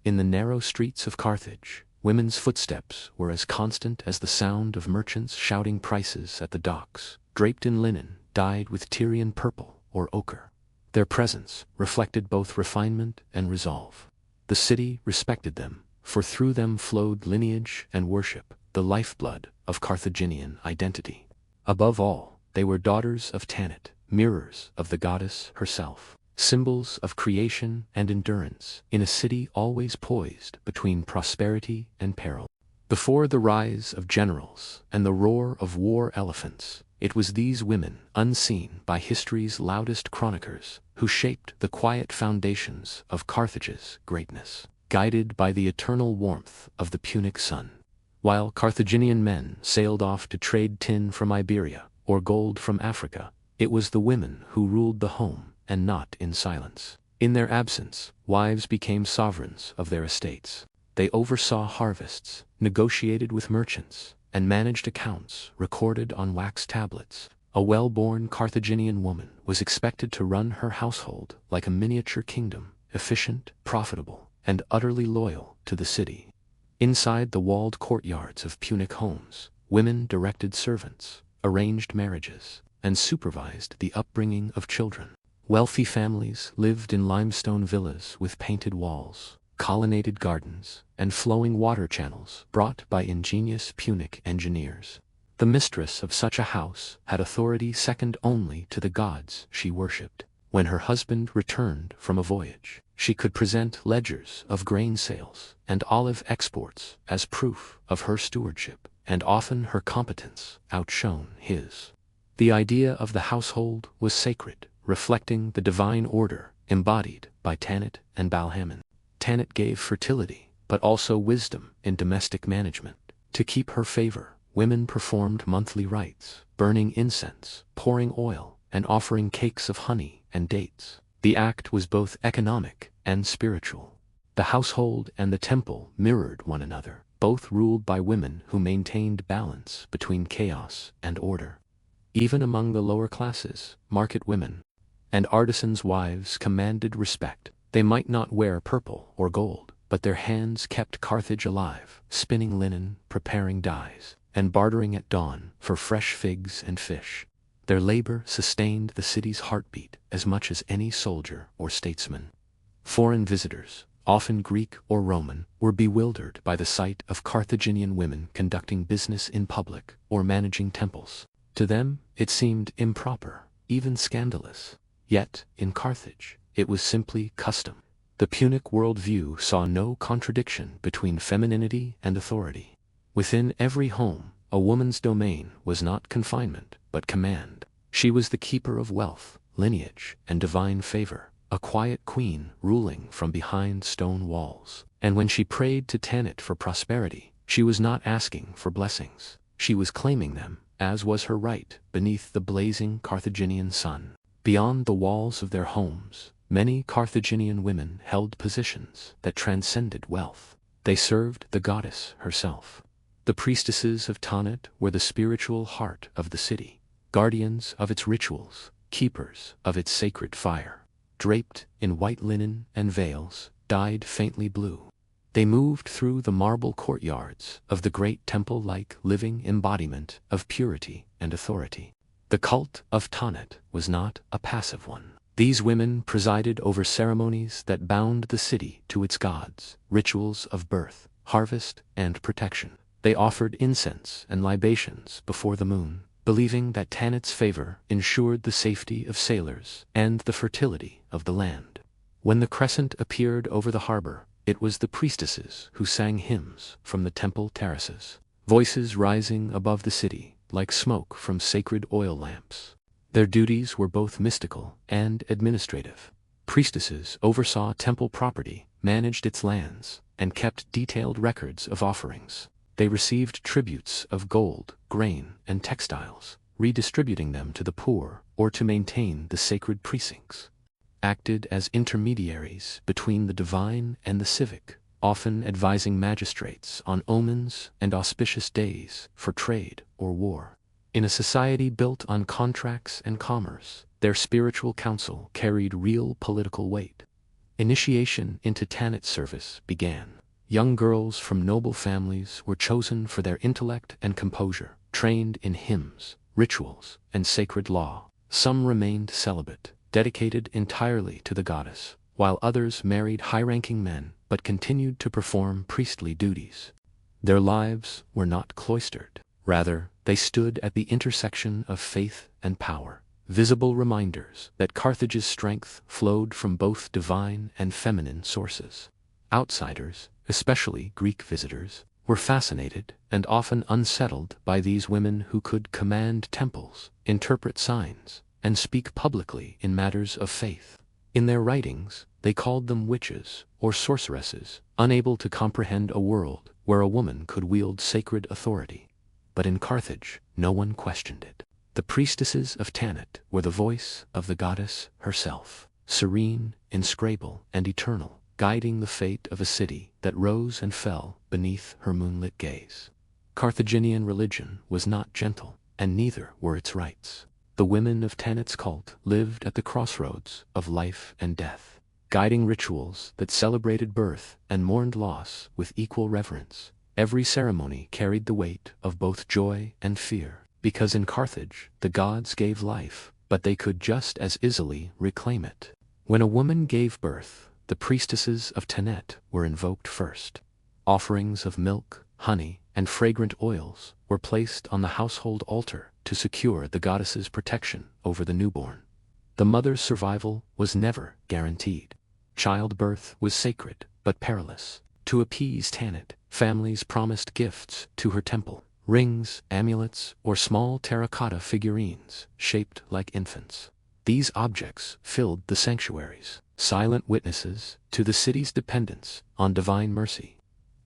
Speaker 1: In the narrow streets of Carthage, women's footsteps were as constant as the sound of merchants shouting prices at the docks, draped in linen dyed with Tyrian purple or ochre. Their presence reflected both refinement and resolve. The city respected them, for through them flowed lineage and worship, the lifeblood of Carthaginian identity. Above all, they were daughters of Tanit, mirrors of the goddess herself, symbols of creation and endurance in a city always poised between prosperity and peril. Before the rise of generals and the roar of war elephants, it was these women, unseen by history's loudest chroniclers, who shaped the quiet foundations of Carthage's greatness, guided by the eternal warmth of the Punic sun. While Carthaginian men sailed off to trade tin from Iberia or gold from Africa, it was the women who ruled the home, and not in silence. In their absence, wives became sovereigns of their estates. They oversaw harvests, negotiated with merchants, and managed accounts recorded on wax tablets. A well-born Carthaginian woman was expected to run her household like a miniature kingdom, efficient, profitable, and utterly loyal to the city. Inside the walled courtyards of Punic homes, women directed servants, arranged marriages, and supervised the upbringing of children. Wealthy families lived in limestone villas with painted walls, colonnaded gardens, and flowing water channels brought by ingenious Punic engineers. The mistress of such a house had authority second only to the gods she worshipped. When her husband returned from a voyage, she could present ledgers of grain sales and olive exports as proof of her stewardship, and often her competence outshone his. The idea of the household was sacred, reflecting the divine order embodied by Tanit and Balhaman. Tanit gave fertility, but also wisdom in domestic management. To keep her favor, women performed monthly rites, burning incense, pouring oil, and offering cakes of honey and dates. The act was both economic and spiritual. The household and the temple mirrored one another, both ruled by women who maintained balance between chaos and order. Even among the lower classes, market women and artisans' wives commanded respect. They might not wear purple or gold, but their hands kept Carthage alive, spinning linen, preparing dyes, and bartering at dawn for fresh figs and fish. Their labor sustained the city's heartbeat as much as any soldier or statesman. Foreign visitors, often Greek or Roman, were bewildered by the sight of Carthaginian women conducting business in public or managing temples. To them, it seemed improper, even scandalous. Yet, in Carthage, it was simply custom. The Punic worldview saw no contradiction between femininity and authority. Within every home, a woman's domain was not confinement, but command. She was the keeper of wealth, lineage, and divine favor, a quiet queen ruling from behind stone walls. And when she prayed to Tanit for prosperity, she was not asking for blessings. She was claiming them, as was her right, beneath the blazing Carthaginian sun. Beyond the walls of their homes, many Carthaginian women held positions that transcended wealth. They served the goddess herself. The priestesses of Tanit were the spiritual heart of the city, guardians of its rituals, keepers of its sacred fire. Draped in white linen and veils, dyed faintly blue, they moved through the marble courtyards of the great temple like living embodiment of purity and authority. The cult of Tanit was not a passive one. These women presided over ceremonies that bound the city to its gods, rituals of birth, harvest, and protection. They offered incense and libations before the moon, believing that Tanit's favor ensured the safety of sailors and the fertility of the land. When the crescent appeared over the harbor, it was the priestesses who sang hymns from the temple terraces, voices rising above the city like smoke from sacred oil lamps. Their duties were both mystical and administrative. Priestesses oversaw temple property, managed its lands, and kept detailed records of offerings. They received tributes of gold, grain, and textiles, redistributing them to the poor or to maintain the sacred precincts. Acted as intermediaries between the divine and the civic, often advising magistrates on omens and auspicious days for trade or war. In a society built on contracts and commerce, their spiritual counsel carried real political weight. Initiation into Tanit service began. Young girls from noble families were chosen for their intellect and composure, trained in hymns, rituals, and sacred law. Some remained celibate, dedicated entirely to the goddess, while others married high-ranking men but continued to perform priestly duties. Their lives were not cloistered. Rather, they stood at the intersection of faith and power, visible reminders that Carthage's strength flowed from both divine and feminine sources. Outsiders, especially Greek visitors, were fascinated and often unsettled by these women who could command temples, interpret signs, and speak publicly in matters of faith. In their writings, they called them witches or sorceresses, unable to comprehend a world where a woman could wield sacred authority. But in Carthage, no one questioned it. The priestesses of Tanit were the voice of the goddess herself, serene, inscrutable, and eternal, guiding the fate of a city that rose and fell beneath her moonlit gaze. Carthaginian religion was not gentle, and neither were its rites. The women of Tanit's cult lived at the crossroads of life and death, guiding rituals that celebrated birth and mourned loss with equal reverence. Every ceremony carried the weight of both joy and fear, because in Carthage the gods gave life, but they could just as easily reclaim it. When a woman gave birth, the priestesses of Tanit were invoked first. Offerings of milk, honey, and fragrant oils were placed on the household altar to secure the goddess's protection over the newborn. The mother's survival was never guaranteed. Childbirth was sacred but perilous. To appease Tanit, families promised gifts to her temple: rings, amulets, or small terracotta figurines shaped like infants. These objects filled the sanctuaries, silent witnesses to the city's dependence on divine mercy.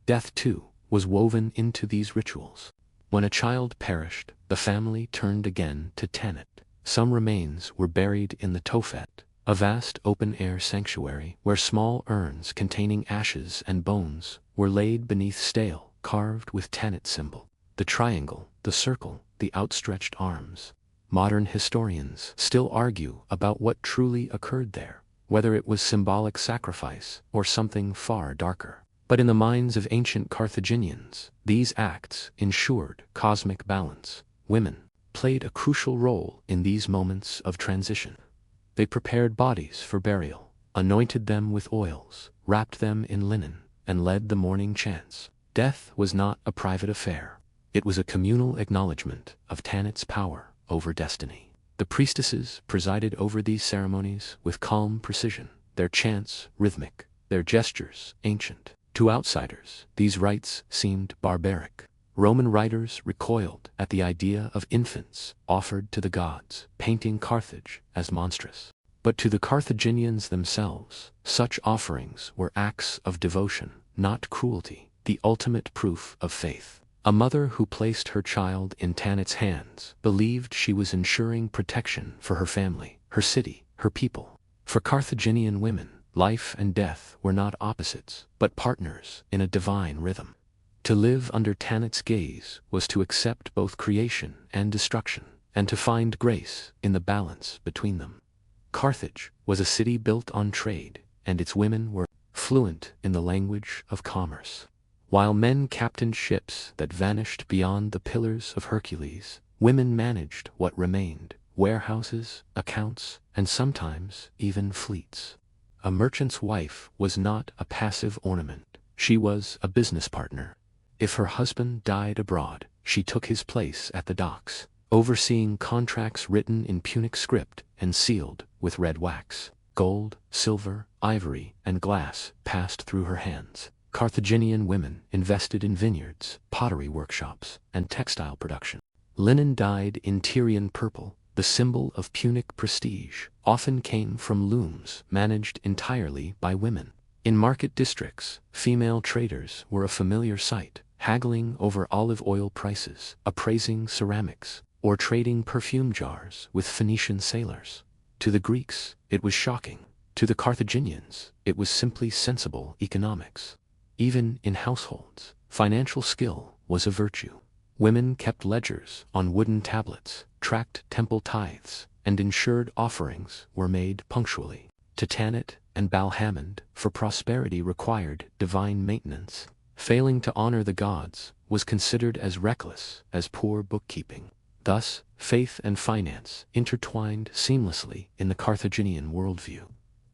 Speaker 1: Death, too, was woven into these rituals. When a child perished, the family turned again to Tanit. Some remains were buried in the Tophet, a vast open-air sanctuary where small urns containing ashes and bones were laid beneath stele carved with Tanit symbol: the triangle, the circle, the outstretched arms. Modern historians still argue about what truly occurred there, whether it was symbolic sacrifice or something far darker. But in the minds of ancient Carthaginians, these acts ensured cosmic balance. Women played a crucial role in these moments of transition. They prepared bodies for burial, anointed them with oils, wrapped them in linen, and led the mourning chants. Death was not a private affair. It was a communal acknowledgement of Tanit's power over destiny. The priestesses presided over these ceremonies with calm precision, their chants rhythmic, their gestures ancient. To outsiders, these rites seemed barbaric. Roman writers recoiled at the idea of infants offered to the gods, painting Carthage as monstrous. But to the Carthaginians themselves, such offerings were acts of devotion, not cruelty, the ultimate proof of faith. A mother who placed her child in Tanit's hands believed she was ensuring protection for her family, her city, her people. For Carthaginian women, life and death were not opposites, but partners in a divine rhythm. To live under Tanit's gaze was to accept both creation and destruction, and to find grace in the balance between them. Carthage was a city built on trade, and its women were fluent in the language of commerce. While men captained ships that vanished beyond the Pillars of Hercules, women managed what remained: warehouses, accounts, and sometimes even fleets. A merchant's wife was not a passive ornament. She was a business partner. If her husband died abroad, she took his place at the docks, overseeing contracts written in Punic script and sealed with red wax. Gold, silver, ivory, and glass passed through her hands. Carthaginian women invested in vineyards, pottery workshops, and textile production. Linen dyed in Tyrian purple, the symbol of Punic prestige, often came from looms managed entirely by women. In market districts, female traders were a familiar sight, haggling over olive oil prices, appraising ceramics, or trading perfume jars with Phoenician sailors. To the Greeks, it was shocking. To the Carthaginians, it was simply sensible economics. Even in households, financial skill was a virtue. Women kept ledgers on wooden tablets, tracked temple tithes, and ensured offerings were made punctually. To Tanit and Balhamond, for prosperity required divine maintenance. Failing to honor the gods was considered as reckless as poor bookkeeping. Thus, faith and finance intertwined seamlessly in the Carthaginian worldview.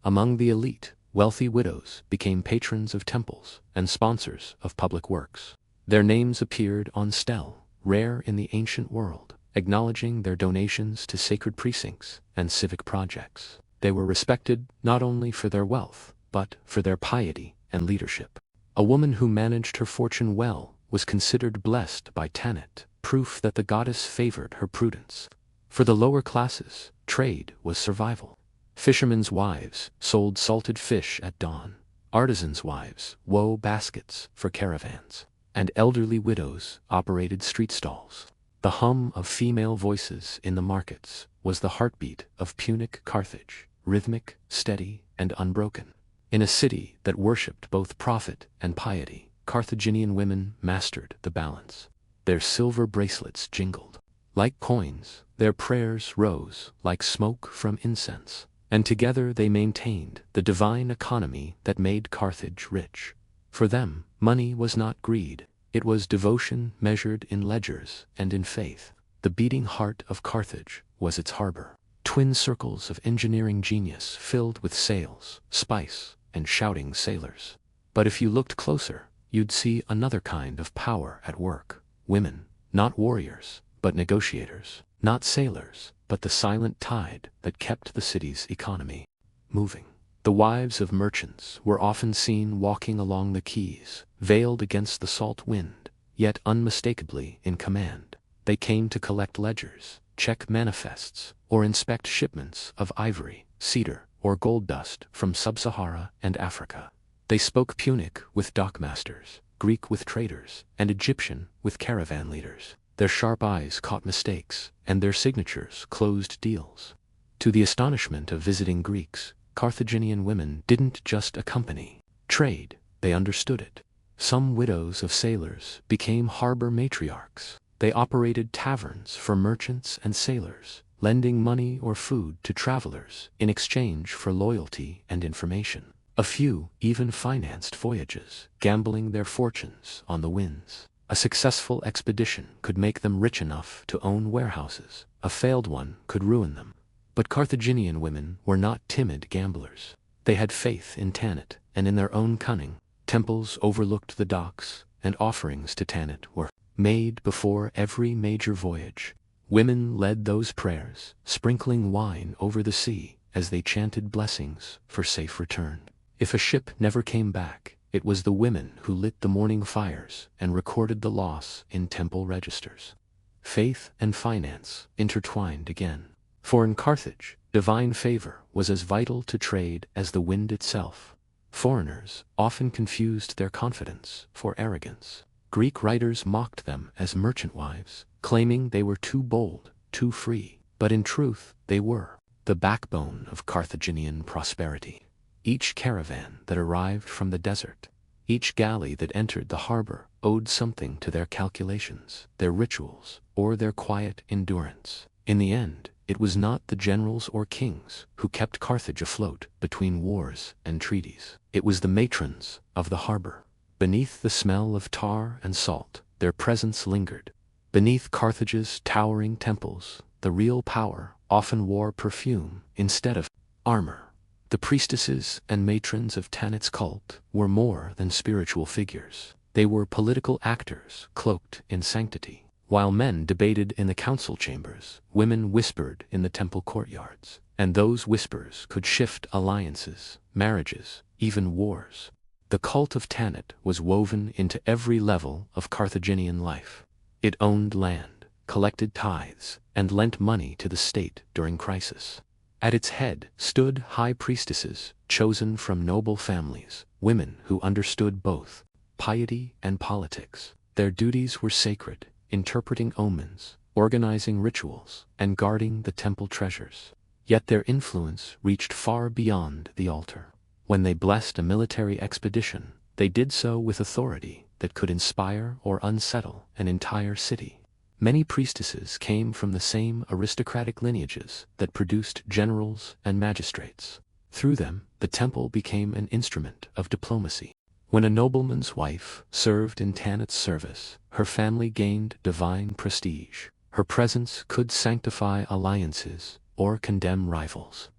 Speaker 1: Among the elite, wealthy widows became patrons of temples and sponsors of public works. Their names appeared on stele, rare in the ancient world, acknowledging their donations to sacred precincts and civic projects. They were respected not only for their wealth, but for their piety and leadership. A woman who managed her fortune well was considered blessed by Tanit, proof that the goddess favored her prudence. For the lower classes, trade was survival. Fishermen's wives sold salted fish at dawn. Artisans' wives wove baskets for caravans, and elderly widows operated street stalls. The hum of female voices in the markets was the heartbeat of Punic Carthage, rhythmic, steady, and unbroken. In a city that worshipped both profit and piety, Carthaginian women mastered the balance. their silver bracelets jingled. Like coins, their prayers rose like smoke from incense, and together they maintained the divine economy that made Carthage rich. For them, money was not greed, it was devotion measured in ledgers and in faith. The beating heart of Carthage was its harbor. Twin circles of engineering genius filled with sails, spice, and shouting sailors. But if you looked closer, you'd see another kind of power at work. Women, not warriors, but negotiators. Not sailors, but the silent tide that kept the city's economy moving. The wives of merchants were often seen walking along the quays, veiled against the salt wind, yet unmistakably in command. They came to collect ledgers, check manifests, or inspect shipments of ivory, cedar, or gold dust from Sub-Sahara and Africa. They spoke Punic with dockmasters, Greek with traders, and Egyptian with caravan leaders. Their sharp eyes caught mistakes, and their signatures closed deals. To the astonishment of visiting Greeks, Carthaginian women didn't just accompany trade, they understood it. Some widows of sailors became harbor matriarchs. They operated taverns for merchants and sailors, lending money or food to travelers in exchange for loyalty and information. A few even financed voyages, gambling their fortunes on the winds. A successful expedition could make them rich enough to own warehouses. A failed one could ruin them. But Carthaginian women were not timid gamblers. They had faith in Tanit and in their own cunning. Temples overlooked the docks, and offerings to Tanit were made before every major voyage. Women led those prayers, sprinkling wine over the sea as they chanted blessings for safe return. If a ship never came back, it was the women who lit the morning fires and recorded the loss in temple registers. Faith and finance intertwined again. For in Carthage, divine favor was as vital to trade as the wind itself. Foreigners often confused their confidence for arrogance. Greek writers mocked them as merchant wives, claiming they were too bold, too free. But in truth, they were the backbone of Carthaginian prosperity. Each caravan that arrived from the desert, each galley that entered the harbor owed something to their calculations, their rituals, or their quiet endurance. In the end, it was not the generals or kings who kept Carthage afloat between wars and treaties. It was the matrons of the harbor. Beneath the smell of tar and salt, their presence lingered. Beneath Carthage's towering temples, the real power often wore perfume instead of armor. The priestesses and matrons of Tanit's cult were more than spiritual figures. They were political actors cloaked in sanctity. While men debated in the council chambers, women whispered in the temple courtyards. And those whispers could shift alliances, marriages, even wars. The cult of Tanit was woven into every level of Carthaginian life. It owned land, collected tithes, and lent money to the state during crisis. At its head stood high priestesses, chosen from noble families, women who understood both piety and politics. Their duties were sacred, interpreting omens, organizing rituals, and guarding the temple treasures. Yet their influence reached far beyond the altar. When they blessed a military expedition, they did so with authority that could inspire or unsettle an entire city. Many priestesses came from the same aristocratic lineages that produced generals and magistrates. Through them, the temple became an instrument of diplomacy. When a nobleman's wife served in Tanit's service, her family gained divine prestige. Her presence could sanctify alliances or condemn rivals.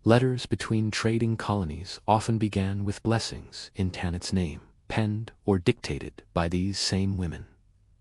Speaker 1: Letters between trading colonies often began with blessings in Tanit's name, penned or dictated by these same women.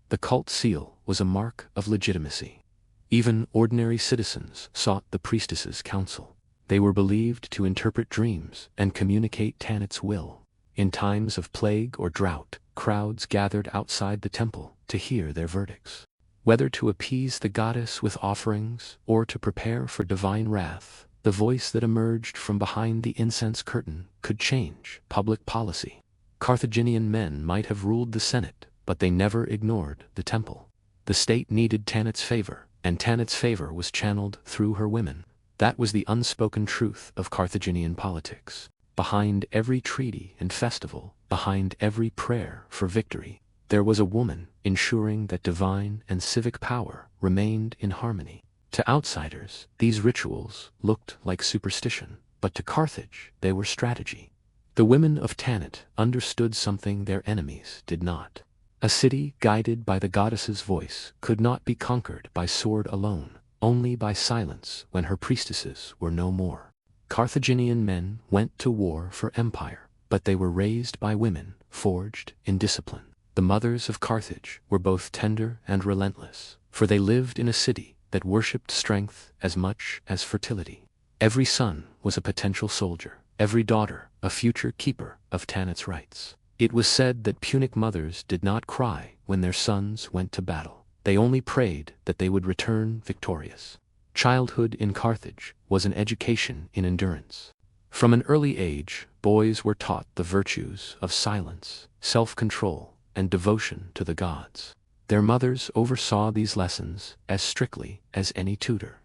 Speaker 1: The cult seal was a mark of legitimacy. Even ordinary citizens sought the priestess's counsel. They were believed to interpret dreams and communicate Tanit's will. In times of plague or drought, crowds gathered outside the temple to hear their verdicts. Whether to appease the goddess with offerings or to prepare for divine wrath, the voice that emerged from behind the incense curtain could change public policy. Carthaginian men might have ruled the Senate, but they never ignored the temple. The state needed Tanit's favor, and Tanit's favor was channeled through her women. That was the unspoken truth of Carthaginian politics. Behind every treaty and festival, behind every prayer for victory, there was a woman ensuring that divine and civic power remained in harmony. To outsiders, these rituals looked like superstition, but to Carthage they were strategy. The women of Tanit understood something their enemies did not. A city guided by the goddess's voice could not be conquered by sword alone, only by silence when her priestesses were no more. Carthaginian men went to war for empire, but they were raised by women, forged in discipline. The mothers of Carthage were both tender and relentless, for they lived in a city that worshipped strength as much as fertility. Every son was a potential soldier, every daughter a future keeper of Tanit's rights. It was said that Punic mothers did not cry when their sons went to battle. They only prayed that they would return victorious. Childhood in Carthage was an education in endurance. From an early age, boys were taught the virtues of silence, self-control, and devotion to the gods. Their mothers oversaw these lessons as strictly as any tutor.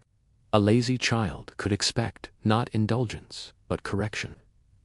Speaker 1: A lazy child could expect not indulgence, but correction.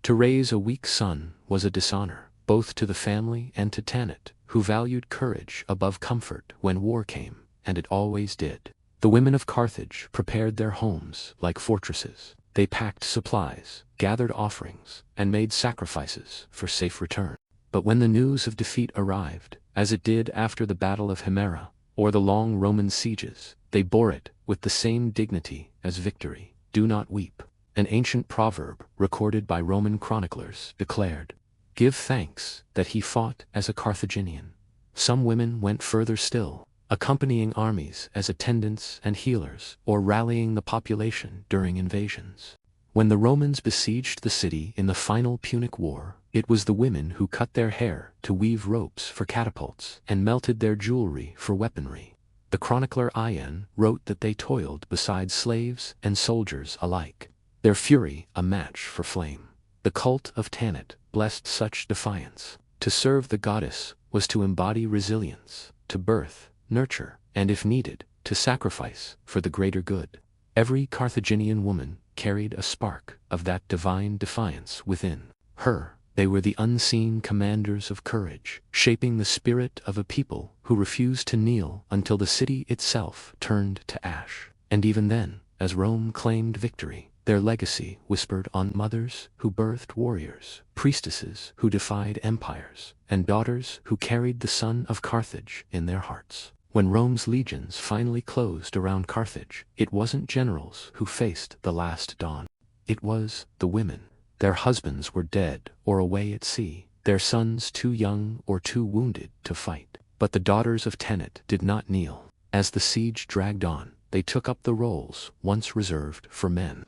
Speaker 1: To raise a weak son was a dishonor, both to the family and to Tanit, who valued courage above comfort when war came, and it always did. The women of Carthage prepared their homes like fortresses. They packed supplies, gathered offerings, and made sacrifices for safe return. But when the news of defeat arrived, as it did after the Battle of Himera, or the long Roman sieges, they bore it with the same dignity as victory. Do not weep. An ancient proverb recorded by Roman chroniclers declared, "Give thanks that he fought as a Carthaginian." Some women went further still, accompanying armies as attendants and healers, or rallying the population during invasions. When the Romans besieged the city in the final Punic War, it was the women who cut their hair to weave ropes for catapults and melted their jewelry for weaponry. The chronicler Ian wrote that they toiled beside slaves and soldiers alike, their fury a match for flame. The cult of Tanit blessed such defiance. To serve the goddess was to embody resilience, to birth, nurture, and if needed, to sacrifice for the greater good. Every Carthaginian woman carried a spark of that divine defiance within her. They were the unseen commanders of courage, shaping the spirit of a people who refused to kneel until the city itself turned to ash. And even then, as Rome claimed victory, their legacy whispered on mothers who birthed warriors, priestesses who defied empires, and daughters who carried the son of Carthage in their hearts. When Rome's legions finally closed around Carthage, it wasn't generals who faced the last dawn. It was the women. Their husbands were dead or away at sea, their sons too young or too wounded to fight. But the daughters of Tanit did not kneel. As the siege dragged on, they took up the roles once reserved for men.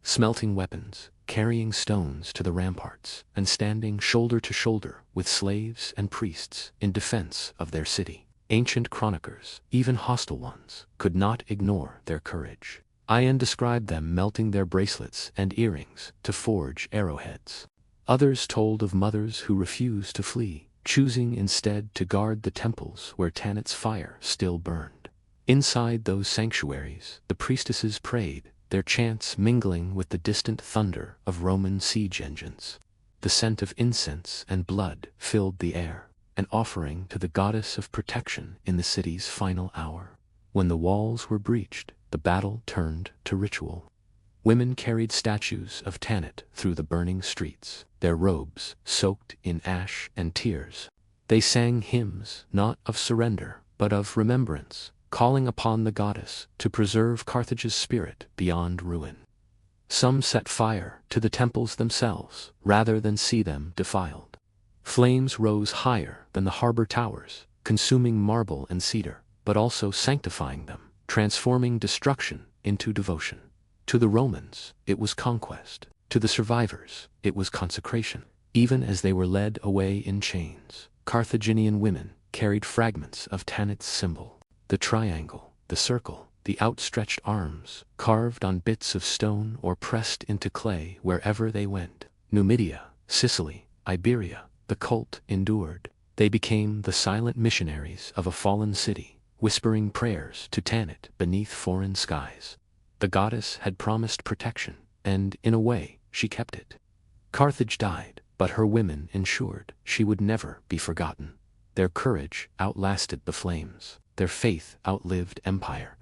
Speaker 1: Smelting weapons, carrying stones to the ramparts, and standing shoulder to shoulder with slaves and priests in defense of their city. Ancient chroniclers, even hostile ones, could not ignore their courage. Ian described them melting their bracelets and earrings to forge arrowheads. Others told of mothers who refused to flee, choosing instead to guard the temples where Tanit's fire still burned. Inside those sanctuaries, the priestesses prayed, their chants mingling with the distant thunder of Roman siege engines. The scent of incense and blood filled the air, an offering to the goddess of protection in the city's final hour. When the walls were breached, the battle turned to ritual. Women carried statues of Tanit through the burning streets, their robes soaked in ash and tears. They sang hymns not of surrender, but of remembrance, calling upon the goddess to preserve Carthage's spirit beyond ruin. Some set fire to the temples themselves, rather than see them defiled. Flames rose higher than the harbor towers, consuming marble and cedar, but also sanctifying them, transforming destruction into devotion. To the Romans, it was conquest. To the survivors, it was consecration. Even as they were led away in chains, Carthaginian women carried fragments of Tanit's symbol. The triangle, the circle, the outstretched arms, carved on bits of stone or pressed into clay wherever they went. Numidia, Sicily, Iberia, the cult endured. They became the silent missionaries of a fallen city, whispering prayers to Tanit beneath foreign skies. The goddess had promised protection, and in a way, she kept it. Carthage died, but her women ensured she would never be forgotten. Their courage outlasted the flames. Their faith outlived empire.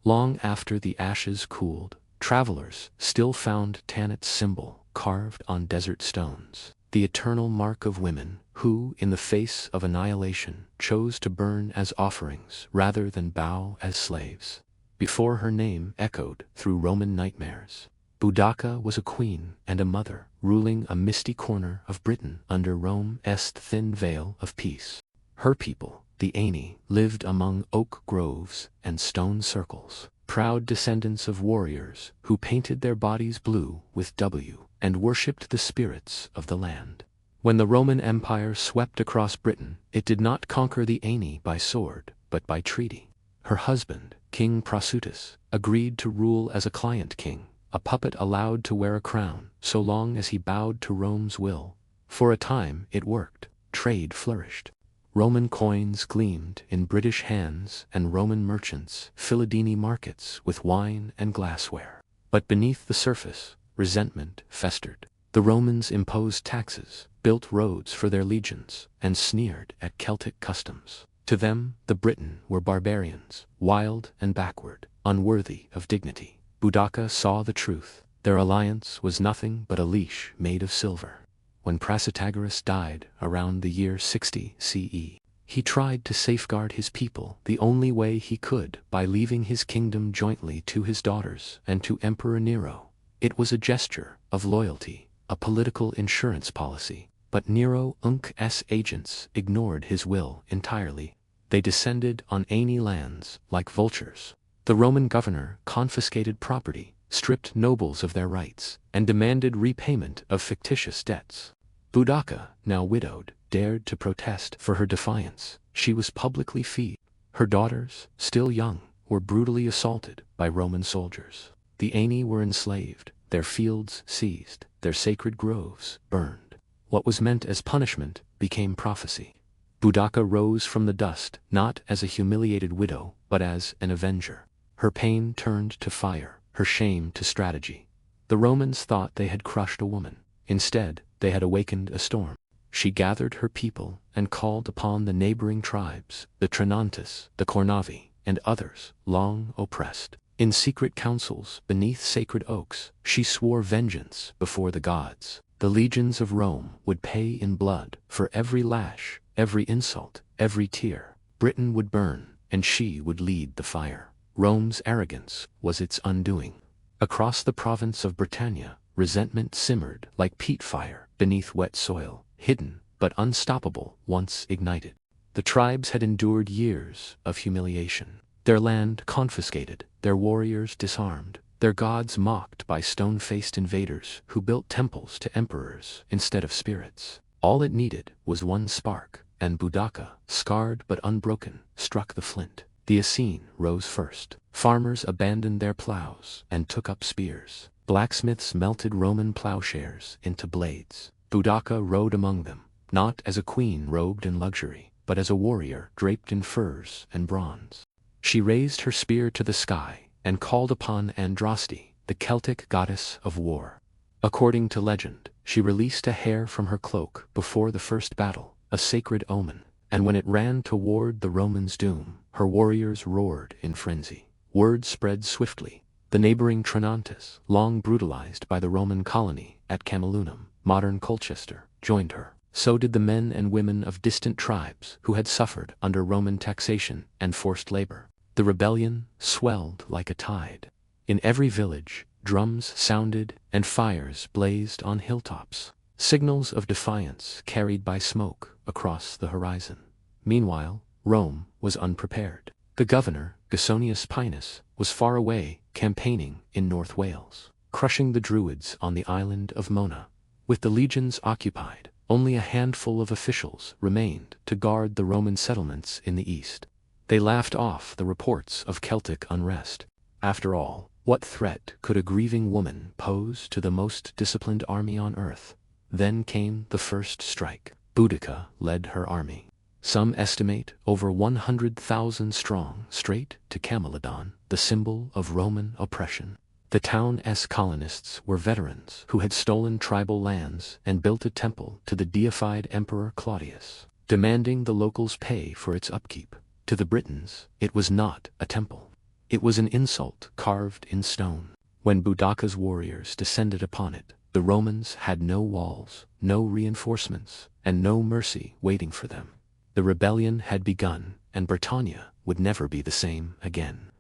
Speaker 1: Long after the ashes cooled, travelers still found Tanit's symbol carved on desert stones, the eternal mark of women who, in the face of annihilation, chose to burn as offerings rather than bow as slaves. Before her name echoed through Roman nightmares, Boudica was a queen and a mother, ruling a misty corner of Britain under Rome's thin veil of peace. Her people, the Aeni, lived among oak groves and stone circles, proud descendants of warriors who painted their bodies blue with W and worshipped the spirits of the land. When the Roman Empire swept across Britain, it did not conquer the Aeni by sword, but by treaty. Her husband, King Prasutus, agreed to rule as a client king, a puppet allowed to wear a crown so long as he bowed to Rome's will. For a time it worked. Trade flourished. Roman coins gleamed in British hands and Roman merchants filled Aeni markets with wine and glassware. But beneath the surface, resentment festered. The Romans imposed taxes, built roads for their legions, and sneered at Celtic customs. To them, the Briton were barbarians, wild and backward, unworthy of dignity. Boudica saw the truth. Their alliance was nothing but a leash made of silver. When Prasutagoras died around the year 60 CE, he tried to safeguard his people the only way he could, by leaving his kingdom jointly to his daughters and to Emperor Nero. It was a gesture of loyalty, a political insurance policy, but Nero's agents ignored his will entirely. They descended on Aeni lands like vultures. The Roman governor confiscated property, stripped nobles of their rights, and demanded repayment of fictitious debts. Boudica, now widowed, dared to protest for her defiance. She was publicly feared. Her daughters, still young, were brutally assaulted by Roman soldiers. The Aeni were enslaved, their fields seized, their sacred groves burned. What was meant as punishment became prophecy. Boudica rose from the dust, not as a humiliated widow, but as an avenger. Her pain turned to fire, her shame to strategy. The Romans thought they had crushed a woman. Instead, they had awakened a storm. She gathered her people and called upon the neighboring tribes, the Trinantes, the Cornavi, and others, long oppressed. In secret councils beneath sacred oaks, she swore vengeance before the gods. The legions of Rome would pay in blood for every lash, every insult, every tear. Britain would burn, and she would lead the fire. Rome's arrogance was its undoing. Across the province of Britannia, resentment simmered like peat fire beneath wet soil, hidden but unstoppable once ignited. The tribes had endured years of humiliation. Their land confiscated, their warriors disarmed, their gods mocked by stone-faced invaders who built temples to emperors instead of spirits. All it needed was one spark, and Boudica, scarred but unbroken, struck the flint. The Essene rose first. Farmers abandoned their plows and took up spears. Blacksmiths melted Roman plowshares into blades. Boudica rode among them, not as a queen robed in luxury, but as a warrior draped in furs and bronze. She raised her spear to the sky and called upon Andraste, the Celtic goddess of war. According to legend, she released a hair from her cloak before the first battle, a sacred omen, and when it ran toward the Romans' doom, her warriors roared in frenzy. Word spread swiftly. The neighboring Trinantes, long brutalized by the Roman colony at Camalunum, modern Colchester, joined her. So did the men and women of distant tribes who had suffered under Roman taxation and forced labor. The rebellion swelled like a tide. In every village, drums sounded and fires blazed on hilltops, signals of defiance carried by smoke across the horizon. Meanwhile, Rome was unprepared. The governor, Gasonius Pinus, was far away campaigning in North Wales, crushing the Druids on the island of Mona. With the legions occupied, only a handful of officials remained to guard the Roman settlements in the east. They laughed off the reports of Celtic unrest. After all, what threat could a grieving woman pose to the most disciplined army on earth? Then came the first strike. Boudica led her army. Some estimate over 100,000 strong, straight to Camulodon, the symbol of Roman oppression. The town's colonists were veterans who had stolen tribal lands and built a temple to the deified Emperor Claudius. demanding the locals pay for its upkeep. To the Britons, it was not a temple. It was an insult carved in stone. When Boudicca's warriors descended upon it, the Romans had no walls, no reinforcements, and no mercy waiting for them. The rebellion had begun, and Britannia would never be the same again.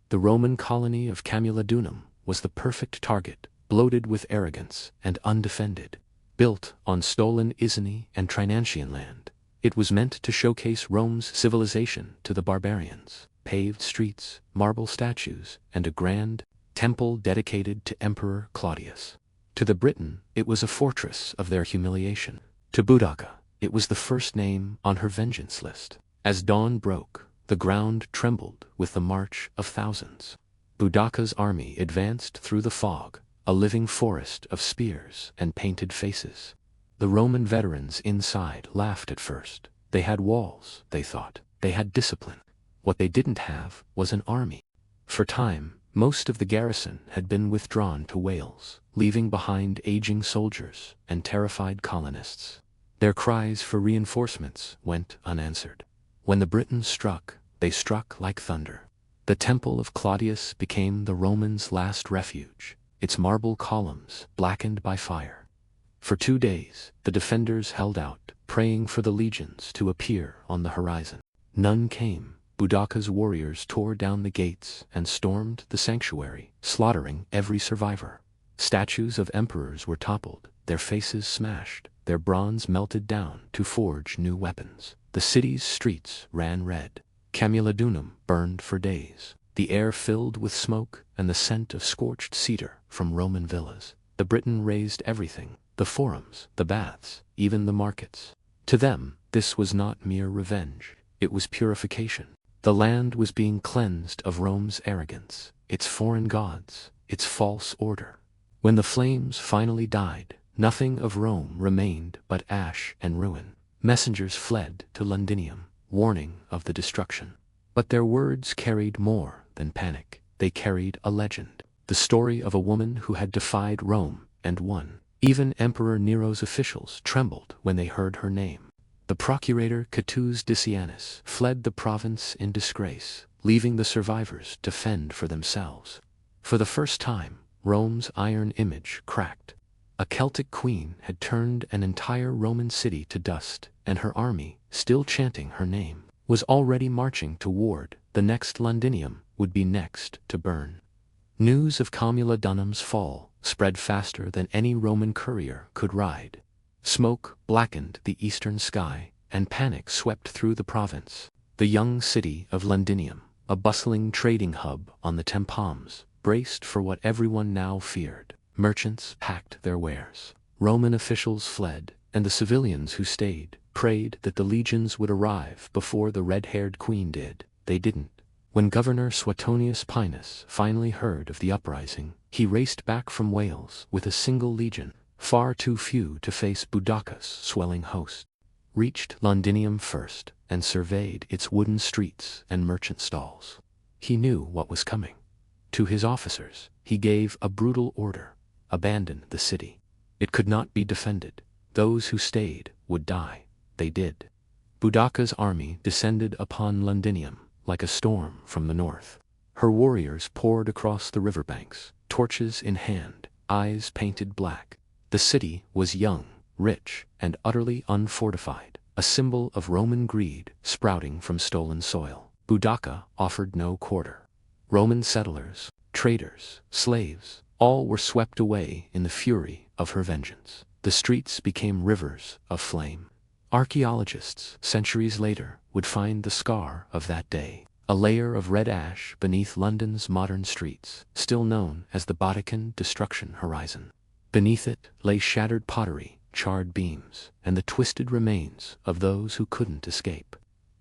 Speaker 1: The Roman colony of Camulodunum was the perfect target, bloated with arrogance and undefended. Built on stolen Iceni and Trinantian land, it was meant to showcase Rome's civilization to the barbarians. Paved streets, marble statues, and a grand temple dedicated to Emperor Claudius. To the Briton, it was a fortress of their humiliation. To Boudicca, it was the first name on her vengeance list. As dawn broke, the ground trembled with the march of thousands. Boudicca's army advanced through the fog, a living forest of spears and painted faces. The Roman veterans inside laughed at first. They had walls, they thought. They had discipline. What they didn't have was an army. For time, most of the garrison had been withdrawn to Wales, leaving behind aging soldiers and terrified colonists. Their cries for reinforcements went unanswered. When the Britons struck, they struck like thunder. The temple of Claudius became the Romans' last refuge, its marble columns blackened by fire. For 2 days, the defenders held out, praying for the legions to appear on the horizon. None came. Boudicca's warriors tore down the gates and stormed the sanctuary, slaughtering every survivor. Statues of emperors were toppled, their faces smashed, their bronze melted down to forge new weapons. The city's streets ran red. Camulodunum burned for days. The air filled with smoke and the scent of scorched cedar from Roman villas. The Briton razed everything, the forums, the baths, even the markets. To them, this was not mere revenge. It was purification. The land was being cleansed of Rome's arrogance, its foreign gods, its false order. When the flames finally died, nothing of Rome remained but ash and ruin. Messengers fled to Londinium, warning of the destruction. But their words carried more than panic. They carried a legend. The story of a woman who had defied Rome and won. Even Emperor Nero's officials trembled when they heard her name. The procurator Catus Decianus fled the province in disgrace, leaving the survivors to fend for themselves. For the first time, Rome's iron image cracked. A Celtic queen had turned an entire Roman city to dust, and her army, still chanting her name, was already marching toward the next Londinium would be next to burn. News of Camulodunum's fall spread faster than any Roman courier could ride. Smoke blackened the eastern sky, and panic swept through the province. The young city of Londinium, a bustling trading hub on the Thames, braced for what everyone now feared. Merchants packed their wares. Roman officials fled, and the civilians who stayed prayed that the legions would arrive before the red-haired queen did. They didn't. When Governor Suetonius Pinus finally heard of the uprising, he raced back from Wales with a single legion, far too few to face Boudicca's swelling host. Reached Londinium first, and surveyed its wooden streets and merchant stalls. He knew what was coming. To his officers, he gave a brutal order: abandon the city. It could not be defended. Those who stayed would die. They did. Boudicca's army descended upon Londinium like a storm from the north. Her warriors poured across the riverbanks, torches in hand, eyes painted black. The city was young, rich, and utterly unfortified, a symbol of Roman greed sprouting from stolen soil. Boudicca offered no quarter. Roman settlers, traders, slaves, all were swept away in the fury of her vengeance. The streets became rivers of flame. Archaeologists, centuries later, would find the scar of that day, a layer of red ash beneath London's modern streets, still known as the Boudiccan destruction horizon. Beneath it lay shattered pottery, charred beams, and the twisted remains of those who couldn't escape.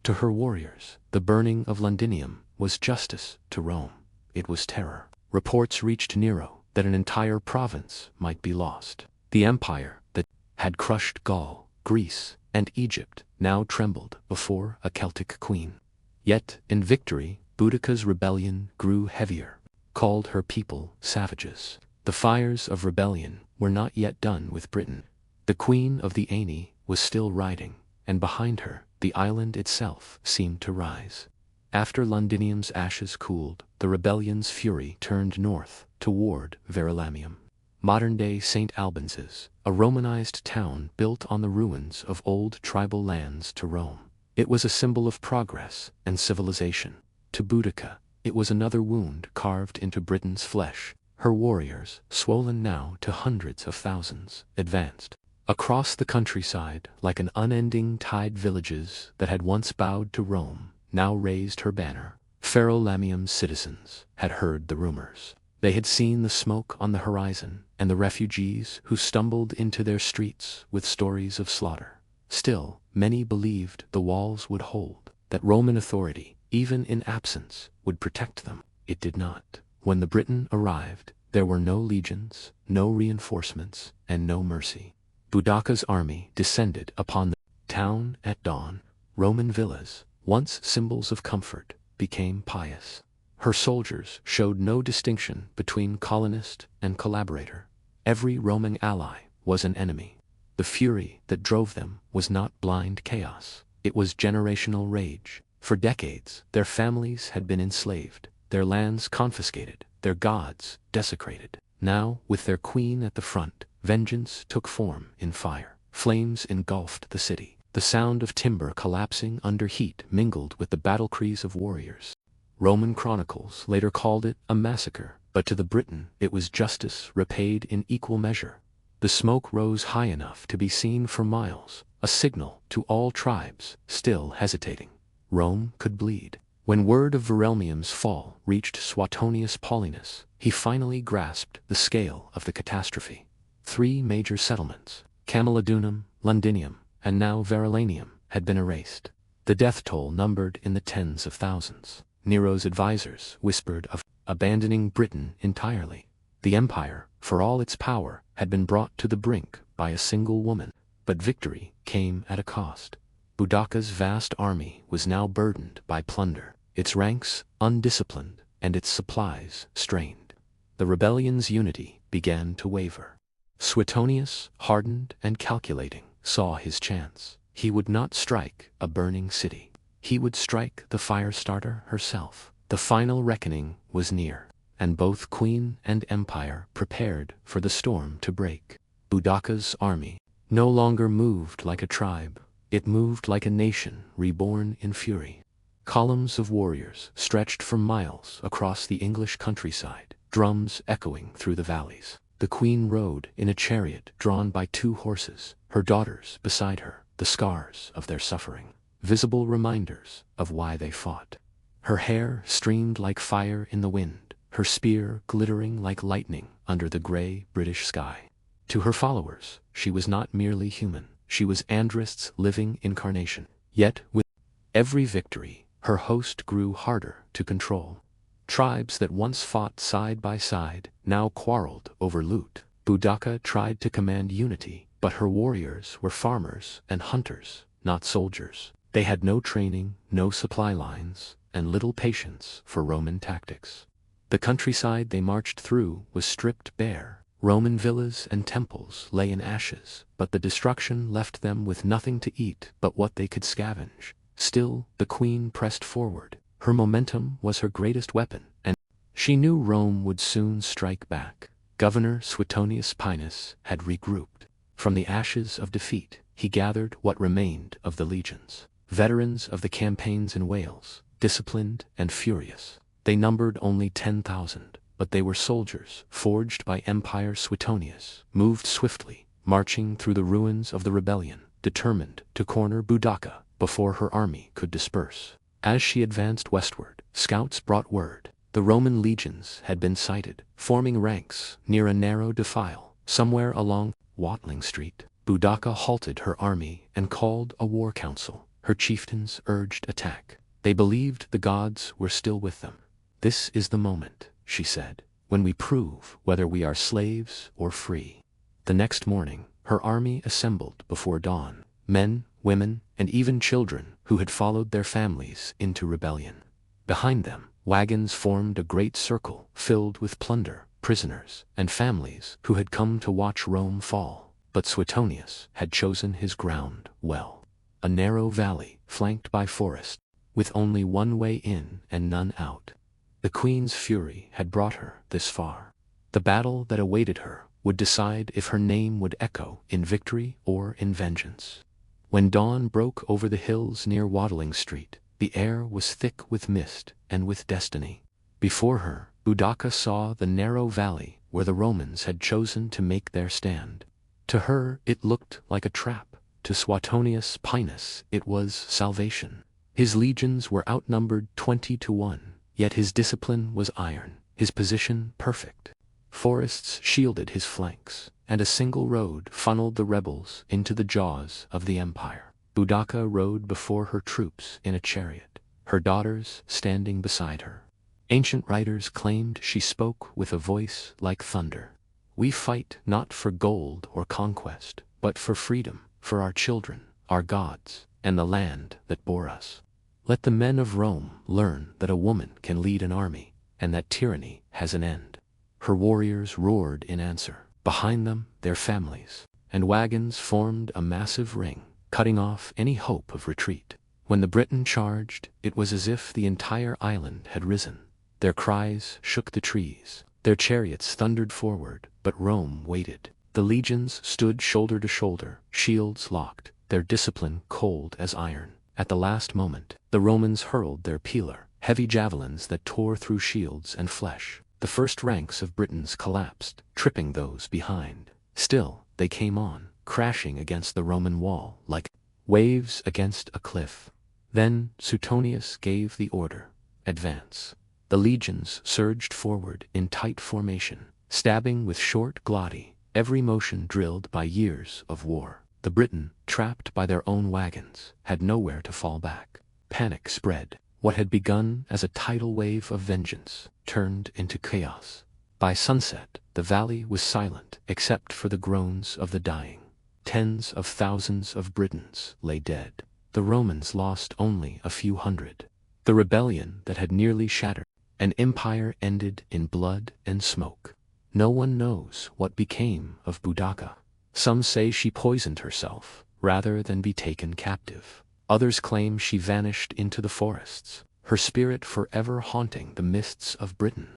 Speaker 1: To her warriors, the burning of Londinium was justice to Rome. It was terror. Reports reached Nero that an entire province might be lost. The empire that had crushed Gaul, Greece, and Egypt now trembled before a Celtic queen. Yet, in victory, Boudicca's rebellion grew heavier, called her people savages. The fires of rebellion were not yet done with Britain. The queen of the Aeni was still riding, and behind her, the island itself seemed to rise. After Londinium's ashes cooled, the rebellion's fury turned north, toward Verulamium. Modern-day St. Albans, a Romanized town built on the ruins of old tribal lands to Rome. It was a symbol of progress and civilization. To Boudica, it was another wound carved into Britain's flesh. Her warriors, swollen now to hundreds of thousands, advanced across the countryside like an unending tide. Villages that had once bowed to Rome now raised her banner. Verulamium's citizens had heard the rumors. They had seen the smoke on the horizon and the refugees who stumbled into their streets with stories of slaughter. Still, many believed the walls would hold, that Roman authority, even in absence, would protect them. It did not. When the Briton arrived, there were no legions, no reinforcements, and no mercy. Boudica's army descended upon the town at dawn. Roman villas, once symbols of comfort, became pious. Her soldiers showed no distinction between colonist and collaborator. Every Roman ally was an enemy. The fury that drove them was not blind chaos. It was generational rage. For decades, their families had been enslaved, their lands confiscated, their gods desecrated. Now, with their queen at the front, vengeance took form in fire. Flames engulfed the city. The sound of timber collapsing under heat mingled with the battle cries of warriors. Roman chronicles later called it a massacre, but to the Briton it was justice repaid in equal measure. The smoke rose high enough to be seen for miles, a signal to all tribes still hesitating. Rome could bleed. When word of Verulamium's fall reached Suetonius Paulinus, he finally grasped the scale of the catastrophe. 3 major settlements, Camulodunum, Londinium, and now Verulamium, had been erased. The death toll numbered in the tens of thousands. Nero's advisors whispered of abandoning Britain entirely. The empire, for all its power, had been brought to the brink by a single woman. But victory came at a cost. Boudica's vast army was now burdened by plunder, its ranks undisciplined, and its supplies strained. The rebellion's unity began to waver. Suetonius, hardened and calculating, saw his chance. He would not strike a burning city. He would strike the fire-starter herself. The final reckoning was near, and both queen and empire prepared for the storm to break. Boudica's army no longer moved like a tribe. It moved like a nation reborn in fury. Columns of warriors stretched for miles across the English countryside, drums echoing through the valleys. The queen rode in a chariot drawn by 2 horses, her daughters beside her, the scars of their suffering, visible reminders of why they fought. Her hair streamed like fire in the wind, her spear glittering like lightning under the gray British sky. To her followers, she was not merely human. She was Andrist's living incarnation. Yet, with every victory, her host grew harder to control. Tribes that once fought side by side now quarreled over loot. Boudica tried to command unity, but her warriors were farmers and hunters, not soldiers. They had no training, no supply lines, and little patience for Roman tactics. The countryside they marched through was stripped bare. Roman villas and temples lay in ashes, but the destruction left them with nothing to eat but what they could scavenge. Still, the queen pressed forward. Her momentum was her greatest weapon, and she knew Rome would soon strike back. Governor Suetonius Pinus had regrouped. From the ashes of defeat, he gathered what remained of the legions. Veterans of the campaigns in Wales, disciplined and furious. They numbered only 10,000. But they were soldiers, forged by Empire. Suetonius moved swiftly, marching through the ruins of the rebellion, determined to corner Boudica before her army could disperse. As she advanced westward, scouts brought word. The Roman legions had been sighted, forming ranks near a narrow defile, somewhere along Watling Street. Boudica halted her army and called a war council. Her chieftains urged attack. They believed the gods were still with them. "This is the moment," she said, "when we prove whether we are slaves or free." The next morning, her army assembled before dawn, men, women, and even children who had followed their families into rebellion. Behind them, wagons formed a great circle filled with plunder, prisoners, and families who had come to watch Rome fall. But Suetonius had chosen his ground well. a narrow valley flanked by forest, with only one way in and none out. The queen's fury had brought her this far. The battle that awaited her would decide if her name would echo in victory or in vengeance. When dawn broke over the hills near Watling Street, the air was thick with mist and with destiny. Before her, Boudicca saw the narrow valley where the Romans had chosen to make their stand. To her it looked like a trap. To Suetonius Pinus it was salvation. His legions were outnumbered 20-1, yet his discipline was iron, his position perfect. Forests shielded his flanks, and a single road funneled the rebels into the jaws of the empire. Boudicca rode before her troops in a chariot, her daughters standing beside her. Ancient writers claimed she spoke with a voice like thunder. "We fight not for gold or conquest, but for freedom, for our children, our gods, and the land that bore us. Let the men of Rome learn that a woman can lead an army, and that tyranny has an end." Her warriors roared in answer. Behind them, their families, and wagons formed a massive ring, cutting off any hope of retreat. When the Briton charged, it was as if the entire island had risen. Their cries shook the trees. Their chariots thundered forward, but Rome waited. The legions stood shoulder to shoulder, shields locked, their discipline cold as iron. At the last moment, the Romans hurled their pelar, heavy javelins that tore through shields and flesh. The first ranks of Britons collapsed, tripping those behind. Still, they came on, crashing against the Roman wall like waves against a cliff. Then Suetonius gave the order, "Advance." The legions surged forward in tight formation, stabbing with short gladi, every motion drilled by years of war. The Briton, trapped by their own wagons, had nowhere to fall back. Panic spread. What had begun as a tidal wave of vengeance turned into chaos. By sunset, the valley was silent except for the groans of the dying. Tens of thousands of Britons lay dead. The Romans lost only a few hundred. The rebellion that had nearly shattered an empire ended in blood and smoke. No one knows what became of Boudicca. Some say she poisoned herself rather than be taken captive. Others claim she vanished into the forests, her spirit forever haunting the mists of Britain.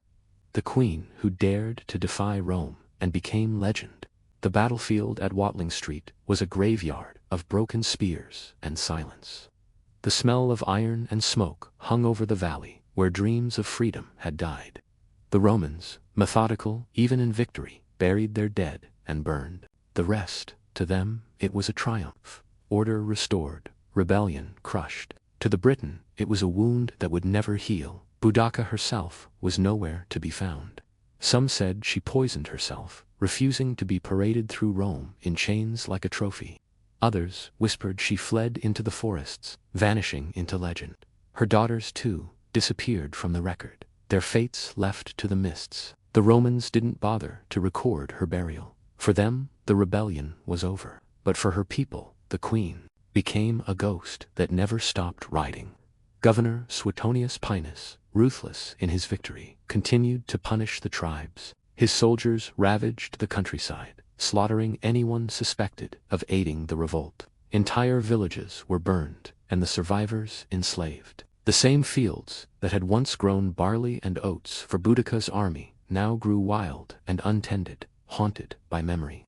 Speaker 1: The queen who dared to defy Rome and became legend. The battlefield at Watling Street was a graveyard of broken spears and silence. The smell of iron and smoke hung over the valley where dreams of freedom had died. The Romans, methodical even in victory, buried their dead and burned. The rest, to them, it was a triumph. Order restored, rebellion crushed. To the Briton, it was a wound that would never heal. Boudicca herself was nowhere to be found. Some said she poisoned herself, refusing to be paraded through Rome in chains like a trophy. Others whispered she fled into the forests, vanishing into legend. Her daughters, too, disappeared from the record, their fates left to the mists. The Romans didn't bother to record her burial. For them, the rebellion was over. But for her people, the queen became a ghost that never stopped riding. Governor Suetonius Pinus, ruthless in his victory, continued to punish the tribes. His soldiers ravaged the countryside, slaughtering anyone suspected of aiding the revolt. Entire villages were burned, and the survivors enslaved. The same fields that had once grown barley and oats for Boudicca's army now grew wild and untended, haunted by memory.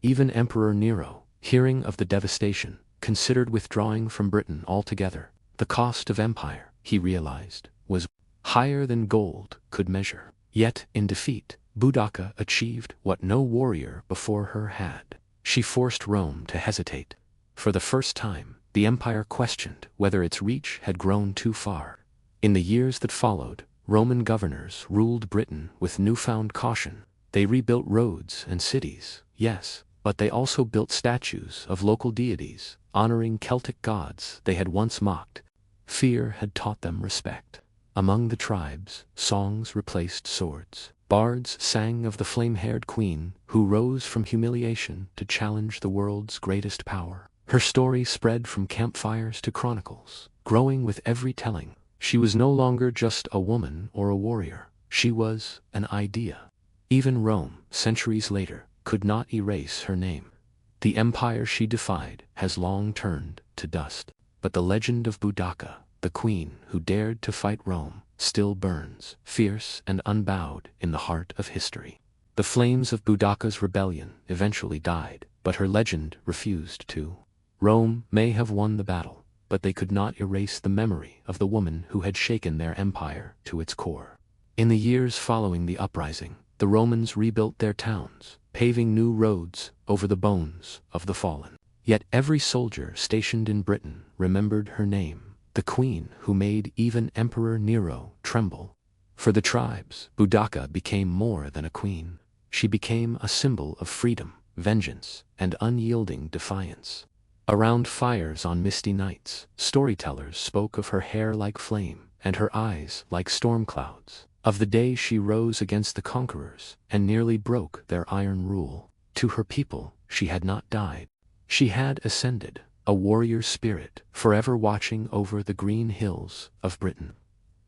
Speaker 1: Even Emperor Nero, hearing of the devastation, considered withdrawing from Britain altogether. The cost of empire, he realized, was higher than gold could measure. Yet, in defeat, Boudicca achieved what no warrior before her had. She forced Rome to hesitate. For the first time, the empire questioned whether its reach had grown too far. In the years that followed, Roman governors ruled Britain with newfound caution. They rebuilt roads and cities, yes, but they also built statues of local deities, honoring Celtic gods they had once mocked. Fear had taught them respect. Among the tribes, songs replaced swords. Bards sang of the flame-haired queen who rose from humiliation to challenge the world's greatest power. Her story spread from campfires to chronicles, growing with every telling. She was no longer just a woman or a warrior. She was an idea. Even Rome, centuries later, could not erase her name. The empire she defied has long turned to dust. But the legend of Boudica, the queen who dared to fight Rome, still burns, fierce and unbowed, in the heart of history. The flames of Boudica's rebellion eventually died, but her legend refused to. Rome may have won the battle, but they could not erase the memory of the woman who had shaken their empire to its core. In the years following the uprising, the Romans rebuilt their towns, paving new roads over the bones of the fallen. Yet every soldier stationed in Britain remembered her name, the queen who made even Emperor Nero tremble. For the tribes, Boudica became more than a queen. She became a symbol of freedom, vengeance, and unyielding defiance. Around fires on misty nights, storytellers spoke of her hair like flame and her eyes like storm clouds, of the day she rose against the conquerors and nearly broke their iron rule. To her people, she had not died. She had ascended, a warrior spirit, forever watching over the green hills of Britain.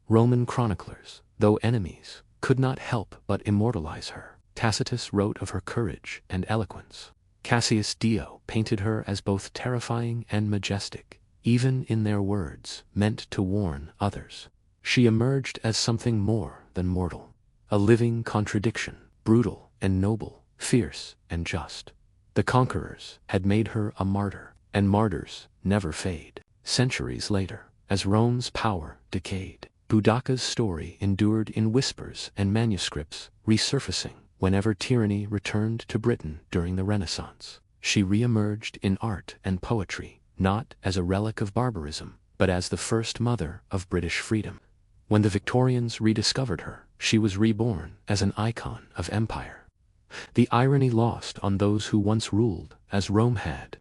Speaker 1: Roman chroniclers, though enemies, could not help but immortalize her. Tacitus wrote of her courage and eloquence. Cassius Dio painted her as both terrifying and majestic, even in their words meant to warn others. She emerged as something more than mortal, a living contradiction, brutal and noble, fierce and just. The conquerors had made her a martyr, and martyrs never fade. Centuries later, as Rome's power decayed, Boudica's story endured in whispers and manuscripts, resurfacing whenever tyranny returned to Britain during the Renaissance. She re-emerged in art and poetry, not as a relic of barbarism, but as the first mother of British freedom. When the Victorians rediscovered her, she was reborn as an icon of empire. The irony lost on those who once ruled, as Rome had.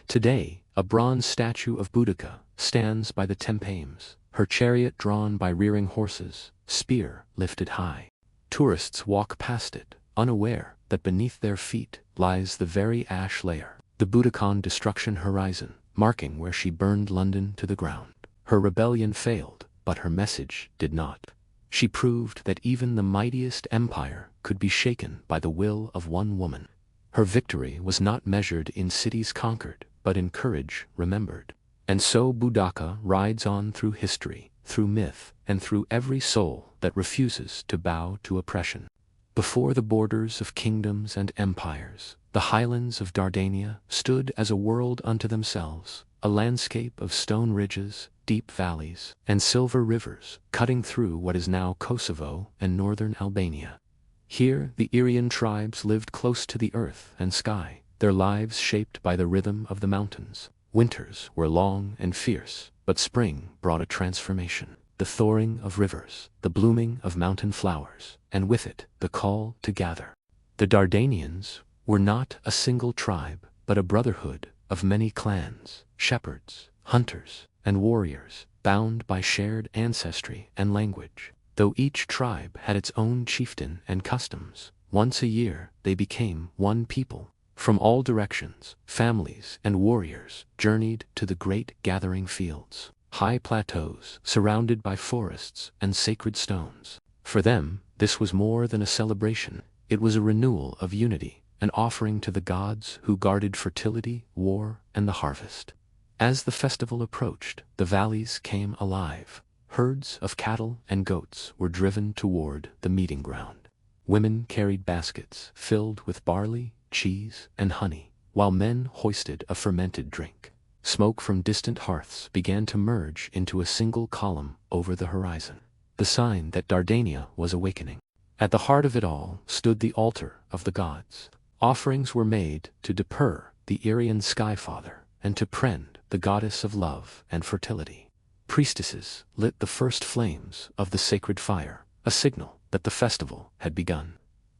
Speaker 1: Today, a bronze statue of Boudica stands by the Thames, her chariot drawn by rearing horses, spear lifted high. Tourists walk past it, unaware that beneath their feet lies the very ash layer, the Boudican destruction horizon, marking where she burned London to the ground. Her rebellion failed, but her message did not. She proved that even the mightiest empire could be shaken by the will of one woman. Her victory was not measured in cities conquered, but in courage remembered. And so Boudica rides on through history, through myth, and through every soul that refuses to bow to oppression. Before the borders of kingdoms and empires, the highlands of Dardania stood as a world unto themselves, a landscape of stone ridges, deep valleys, and silver rivers cutting through what is now Kosovo and northern Albania. Here the Aryan tribes lived close to the earth and sky, their lives shaped by the rhythm of the mountains. Winters were long and fierce, but spring brought a transformation. The thawing of rivers, the blooming of mountain flowers, and with it the call to gather. The Dardanians were not a single tribe, but a brotherhood of many clans, shepherds, hunters, and warriors, bound by shared ancestry and language. Though each tribe had its own chieftain and customs, once a year they became one people. From all directions, families and warriors journeyed to the great gathering fields, high plateaus surrounded by forests and sacred stones. For them, this was more than a celebration. It was a renewal of unity, an offering to the gods who guarded fertility, war, and the harvest. As the festival approached, the valleys came alive. Herds of cattle and goats were driven toward the meeting ground. Women carried baskets filled with barley, cheese, and honey, while men hoisted a fermented drink. Smoke from distant hearths began to merge into a single column over the horizon, the sign that Dardania was awakening. At the heart of it all stood the altar of the gods. Offerings were made to Dipur, the Aryan sky father, and to Prend, the goddess of love and fertility. Priestesses lit the first flames of the sacred fire, a signal that the festival had begun.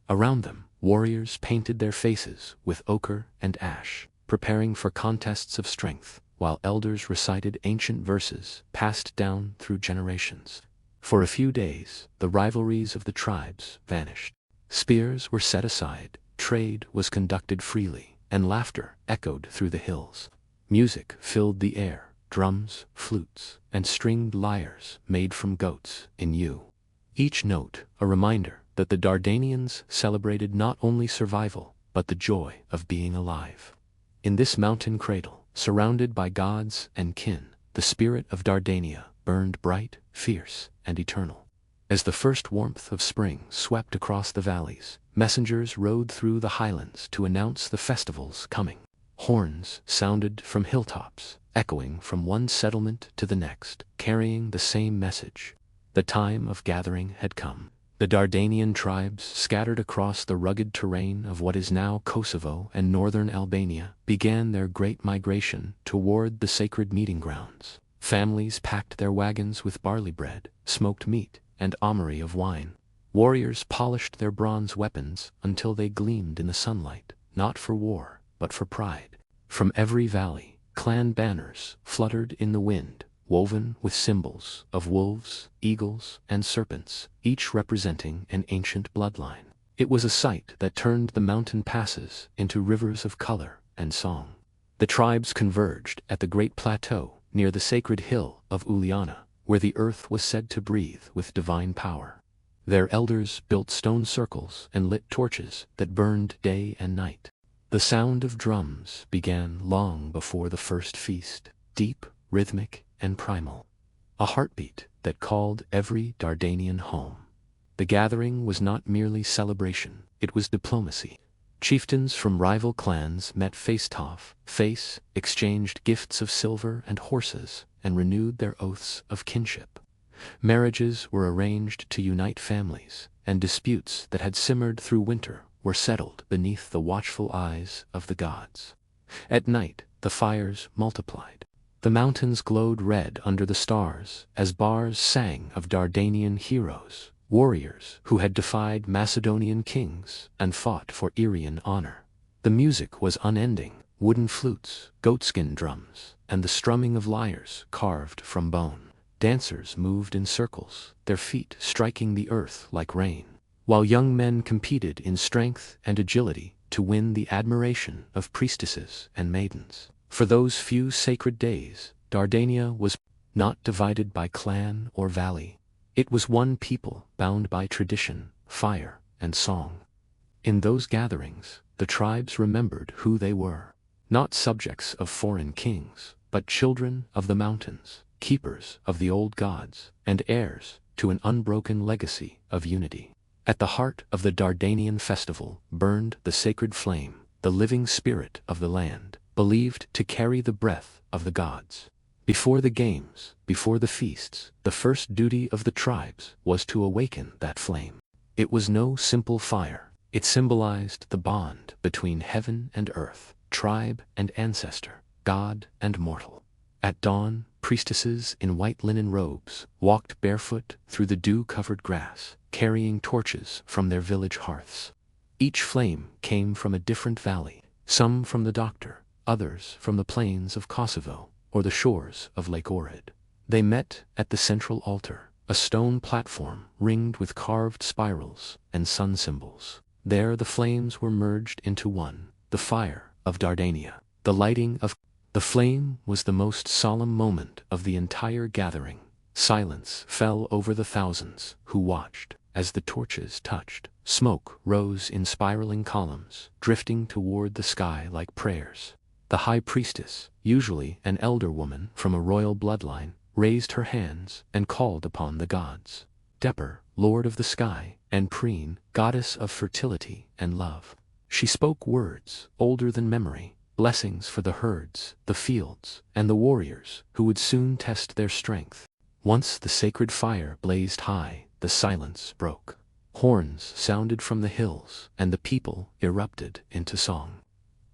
Speaker 1: Around them, warriors painted their faces with ochre and ash, preparing for contests of strength, while elders recited ancient verses passed down through generations. For a few days, the rivalries of the tribes vanished. Spears were set aside, trade was conducted freely, and laughter echoed through the hills. Music filled the air, drums, flutes, and stringed lyres made from goats in yew. Each note a reminder that the Dardanians celebrated not only survival, but the joy of being alive. In this mountain cradle, surrounded by gods and kin, the spirit of Dardania burned bright, fierce, and eternal. As the first warmth of spring swept across the valleys, messengers rode through the highlands to announce the festival's coming. Horns sounded from hilltops, echoing from one settlement to the next, carrying the same message. The time of gathering had come. The Dardanian tribes, scattered across the rugged terrain of what is now Kosovo and northern Albania, began their great migration toward the sacred meeting grounds. Families packed their wagons with barley bread, smoked meat, and armory of wine. Warriors polished their bronze weapons until they gleamed in the sunlight, not for war, but for pride. From every valley, clan banners fluttered in the wind, woven with symbols of wolves, eagles, and serpents, each representing an ancient bloodline. It was a sight that turned the mountain passes into rivers of color and song. The tribes converged at the great plateau near the sacred hill of Uliana, where the earth was said to breathe with divine power. Their elders built stone circles and lit torches that burned day and night. The sound of drums began long before the first feast, deep, rhythmic, and primal. A heartbeat that called every Dardanian home. The gathering was not merely celebration, it was diplomacy. Chieftains from rival clans met face to face, exchanged gifts of silver and horses, and renewed their oaths of kinship. Marriages were arranged to unite families, and disputes that had simmered through winter were settled beneath the watchful eyes of the gods. At night, the fires multiplied. The mountains glowed red under the stars as Bards sang of Dardanian heroes, warriors who had defied Macedonian kings and fought for Irian honor. The music was unending, wooden flutes, goatskin drums, and the strumming of lyres carved from bone. Dancers moved in circles, their feet striking the earth like rain, while young men competed in strength and agility to win the admiration of priestesses and maidens. For those few sacred days, Dardania was not divided by clan or valley. It was one people bound by tradition, fire, and song. In those gatherings, the tribes remembered who they were. Not subjects of foreign kings, but children of the mountains, keepers of the old gods, and heirs to an unbroken legacy of unity. At the heart of the Dardanian festival burned the sacred flame, the living spirit of the land, believed to carry the breath of the gods. Before the games, before the feasts, the first duty of the tribes was to awaken that flame. It was no simple fire. It symbolized the bond between heaven and earth, tribe and ancestor, god and mortal. At dawn, priestesses in white linen robes walked barefoot through the dew-covered grass, carrying torches from their village hearths. Each flame came from a different valley, some from the Doctor, others from the plains of Kosovo or the shores of Lake Ohrid. They met at the central altar, a stone platform ringed with carved spirals and sun symbols. There the flames were merged into one, the fire of Dardania. The lighting of the flame was the most solemn moment of the entire gathering. Silence fell over the thousands who watched as the torches touched. Smoke rose in spiraling columns, drifting toward the sky like prayers. The high priestess, usually an elder woman from a royal bloodline, raised her hands and called upon the gods. Depper, lord of the sky, and Preen, goddess of fertility and love. She spoke words older than memory, blessings for the herds, the fields, and the warriors who would soon test their strength. Once the sacred fire blazed high, the silence broke. Horns sounded from the hills, and the people erupted into song.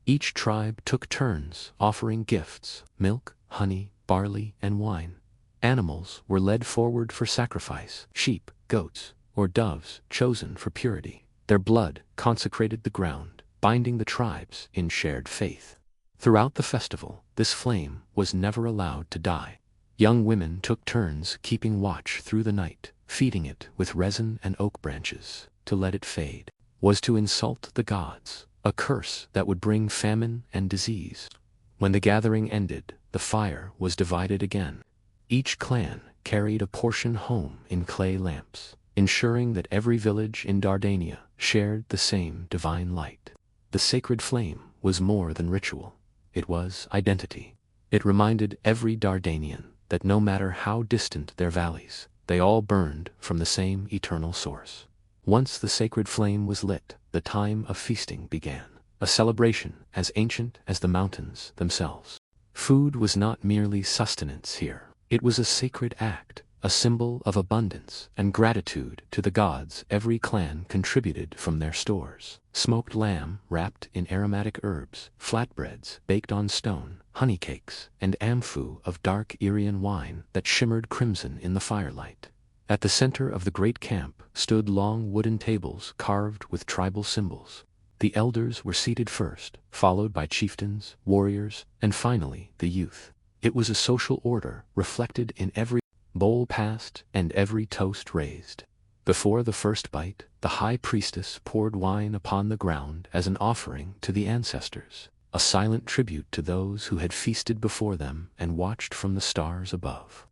Speaker 1: Each tribe took turns offering gifts, milk, honey, barley, and wine. Animals were led forward for sacrifice, sheep, goats, or doves chosen for purity. Their blood consecrated the ground, binding the tribes in shared faith. Throughout the festival, this flame was never allowed to die. Young women took turns keeping watch through the night, feeding it with resin and oak branches. To let it fade was to insult the gods, a curse that would bring famine and disease. When the gathering ended, the fire was divided again. Each clan carried a portion home in clay lamps, ensuring that every village in Dardania shared the same divine light. The sacred flame was more than ritual. it was identity. It reminded every Dardanian that no matter how distant their valleys, they all burned from the same eternal source. Once the sacred flame was lit, the time of feasting began, a celebration as ancient as the mountains themselves. Food was not merely sustenance here. It was a sacred act, a symbol of abundance and gratitude to the gods. Every clan contributed from their stores. Smoked lamb wrapped in aromatic herbs, flatbreads baked on stone, honey cakes, and amphu of dark Irian wine that shimmered crimson in the firelight. At the center of the great camp stood long wooden tables carved with tribal symbols. The elders were seated first, followed by chieftains, warriors, and finally the youth. It was a social order reflected in every bowl passed and every toast raised. Before the first bite, the high priestess poured wine upon the ground as an offering to the ancestors, a silent tribute to those who had feasted before them and watched from the stars above.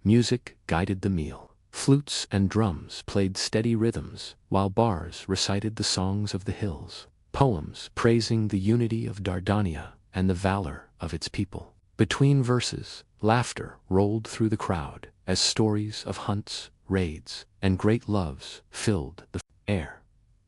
Speaker 1: Music guided the meal. Flutes and drums played steady rhythms, while bars recited the songs of the hills, poems praising the unity of Dardania and the valor of its people. Between verses, laughter rolled through the crowd as stories of hunts, raids, and great loves filled the air.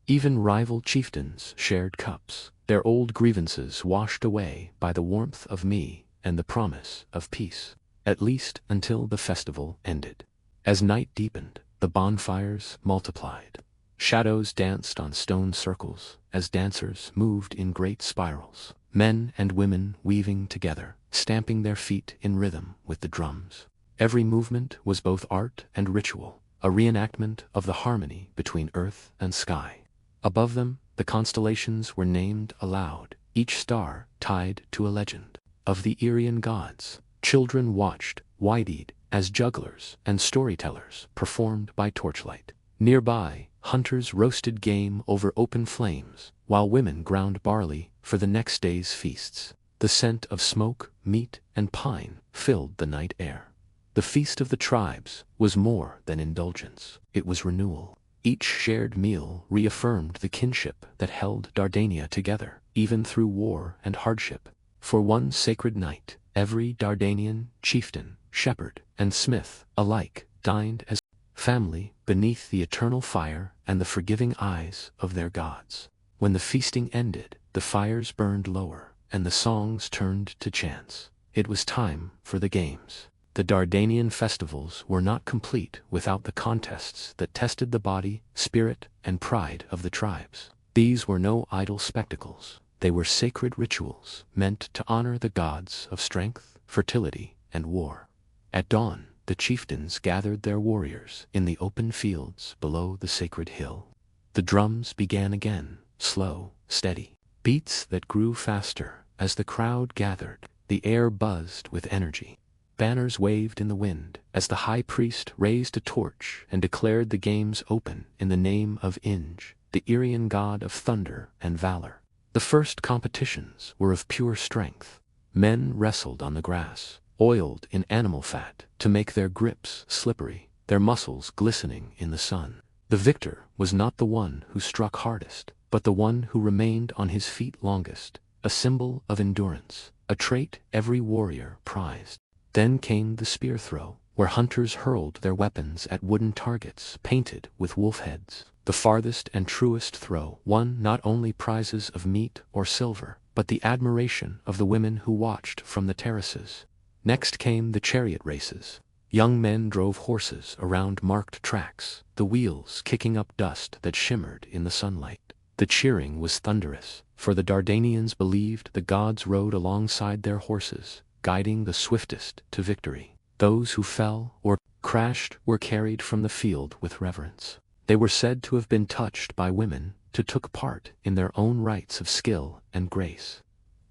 Speaker 1: Even rival chieftains shared cups, their old grievances washed away by the warmth of me and the promise of peace, at least until the festival ended. As night deepened, the bonfires multiplied. Shadows danced on stone circles as dancers moved in great spirals, men and women weaving together, stamping their feet in rhythm with the drums. Every movement was both art and ritual, a reenactment of the harmony between earth and sky. Above them, the constellations were named aloud, each star tied to a legend. Of the Irian gods, children watched, wide-eyed, as jugglers and storytellers performed by torchlight. Nearby, hunters roasted game over open flames, while women ground barley for the next day's feasts. The scent of smoke, meat, and pine filled the night air. The feast of the tribes was more than indulgence, it was renewal. Each shared meal reaffirmed the kinship that held Dardania together, even through war and hardship. For one sacred night, every Dardanian, chieftain, shepherd, and smith alike dined as family beneath the eternal fire and the forgiving eyes of their gods. When the feasting ended, the fires burned lower, and the songs turned to chants. It was time for the games. The Dardanian festivals were not complete without the contests that tested the body, spirit, and pride of the tribes. These were no idle spectacles. They were sacred rituals meant to honor the gods of strength, fertility, and war. At dawn, the chieftains gathered their warriors in the open fields below the sacred hill. The drums began again, slow, steady, beats that grew faster as the crowd gathered. The air buzzed with energy. Banners waved in the wind as the high priest raised a torch and declared the games open in the name of Inj, the Irian god of thunder and valor. The first competitions were of pure strength. Men wrestled on the grass, oiled in animal fat to make their grips slippery, their muscles glistening in the sun. The victor was not the one who struck hardest, but the one who remained on his feet longest, a symbol of endurance, a trait every warrior prized. Then came the spear throw, where hunters hurled their weapons at wooden targets painted with wolf heads. The farthest and truest throw won not only prizes of meat or silver, but the admiration of the women who watched from the terraces. Next came the chariot races. Young men drove horses around marked tracks, the wheels kicking up dust that shimmered in the sunlight. The cheering was thunderous, for the Dardanians believed the gods rode alongside their horses, guiding the swiftest to victory. Those who fell or crashed were carried from the field with reverence. They were said to have been touched by women who took part in their own rites of skill and grace.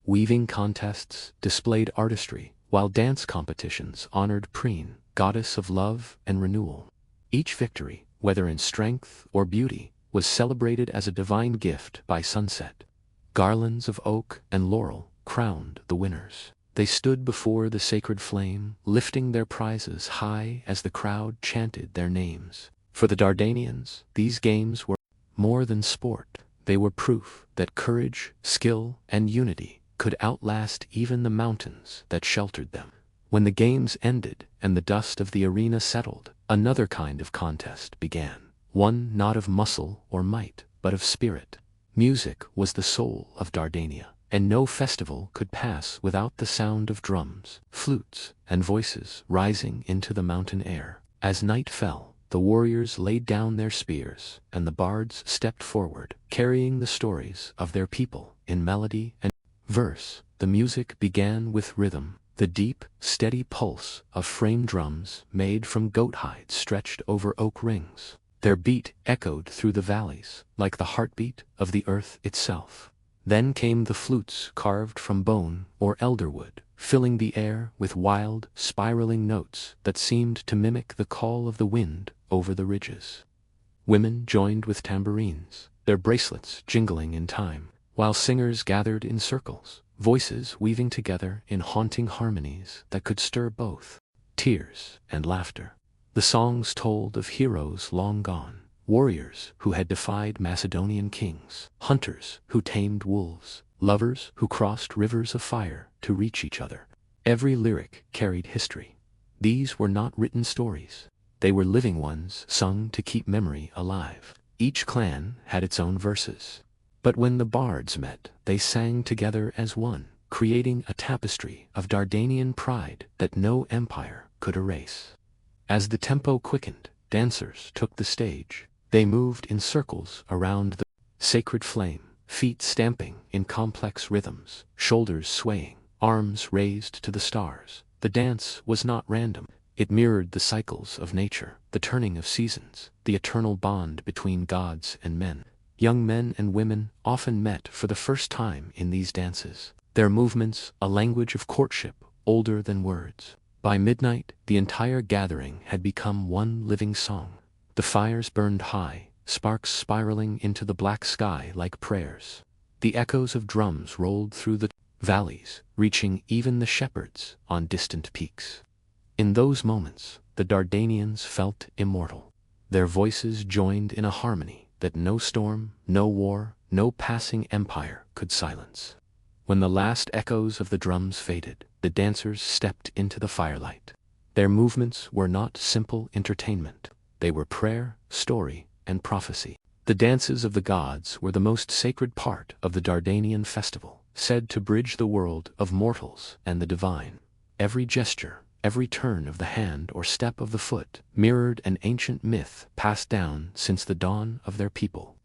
Speaker 1: Weaving contests displayed artistry, while dance competitions honored Preen, goddess of love and renewal. Each victory, whether in strength or beauty, was celebrated as a divine gift by sunset. Garlands of oak and laurel crowned the winners. They stood before the sacred flame, lifting their prizes high as the crowd chanted their names. For the Dardanians, these games were more than sport. They were proof that courage, skill, and unity could outlast even the mountains that sheltered them. When the games ended and the dust of the arena settled, another kind of contest began. One not of muscle or might, but of spirit. Music was the soul of Dardania, and no festival could pass without the sound of drums, flutes, and voices rising into the mountain air. As night fell, the warriors laid down their spears, and the bards stepped forward, carrying the stories of their people in melody and verse. The music began with rhythm, the deep, steady pulse of frame drums made from goat hides stretched over oak rings. Their beat echoed through the valleys, like the heartbeat of the earth itself. Then came the flutes carved from bone or elderwood, filling the air with wild, spiraling notes that seemed to mimic the call of the wind over the ridges. Women joined with tambourines, their bracelets jingling in time, while singers gathered in circles, voices weaving together in haunting harmonies that could stir both tears and laughter. The songs told of heroes long gone, warriors who had defied Macedonian kings, hunters who tamed wolves, lovers who crossed rivers of fire to reach each other. Every lyric carried history. These were not written stories. They were living ones sung to keep memory alive. Each clan had its own verses. But when the bards met, they sang together as one, creating a tapestry of Dardanian pride that no empire could erase. As the tempo quickened, dancers took the stage. They moved in circles around the sacred flame, feet stamping in complex rhythms, shoulders swaying, arms raised to the stars. The dance was not random. It mirrored the cycles of nature, the turning of seasons, the eternal bond between gods and men. Young men and women often met for the first time in these dances, their movements a language of courtship older than words. By midnight, the entire gathering had become one living song. The fires burned high, sparks spiraling into the black sky like prayers. The echoes of drums rolled through the valleys, reaching even the shepherds on distant peaks. In those moments, the Dardanians felt immortal. Their voices joined in a harmony that no storm, no war, no passing empire could silence. When the last echoes of the drums faded, the dancers stepped into the firelight. Their movements were not simple entertainment. They were prayer, story, and prophecy. The dances of the gods were the most sacred part of the Dardanian festival, said to bridge the world of mortals and the divine. Every gesture, every turn of the hand or step of the foot, mirrored an ancient myth passed down since the dawn of their people.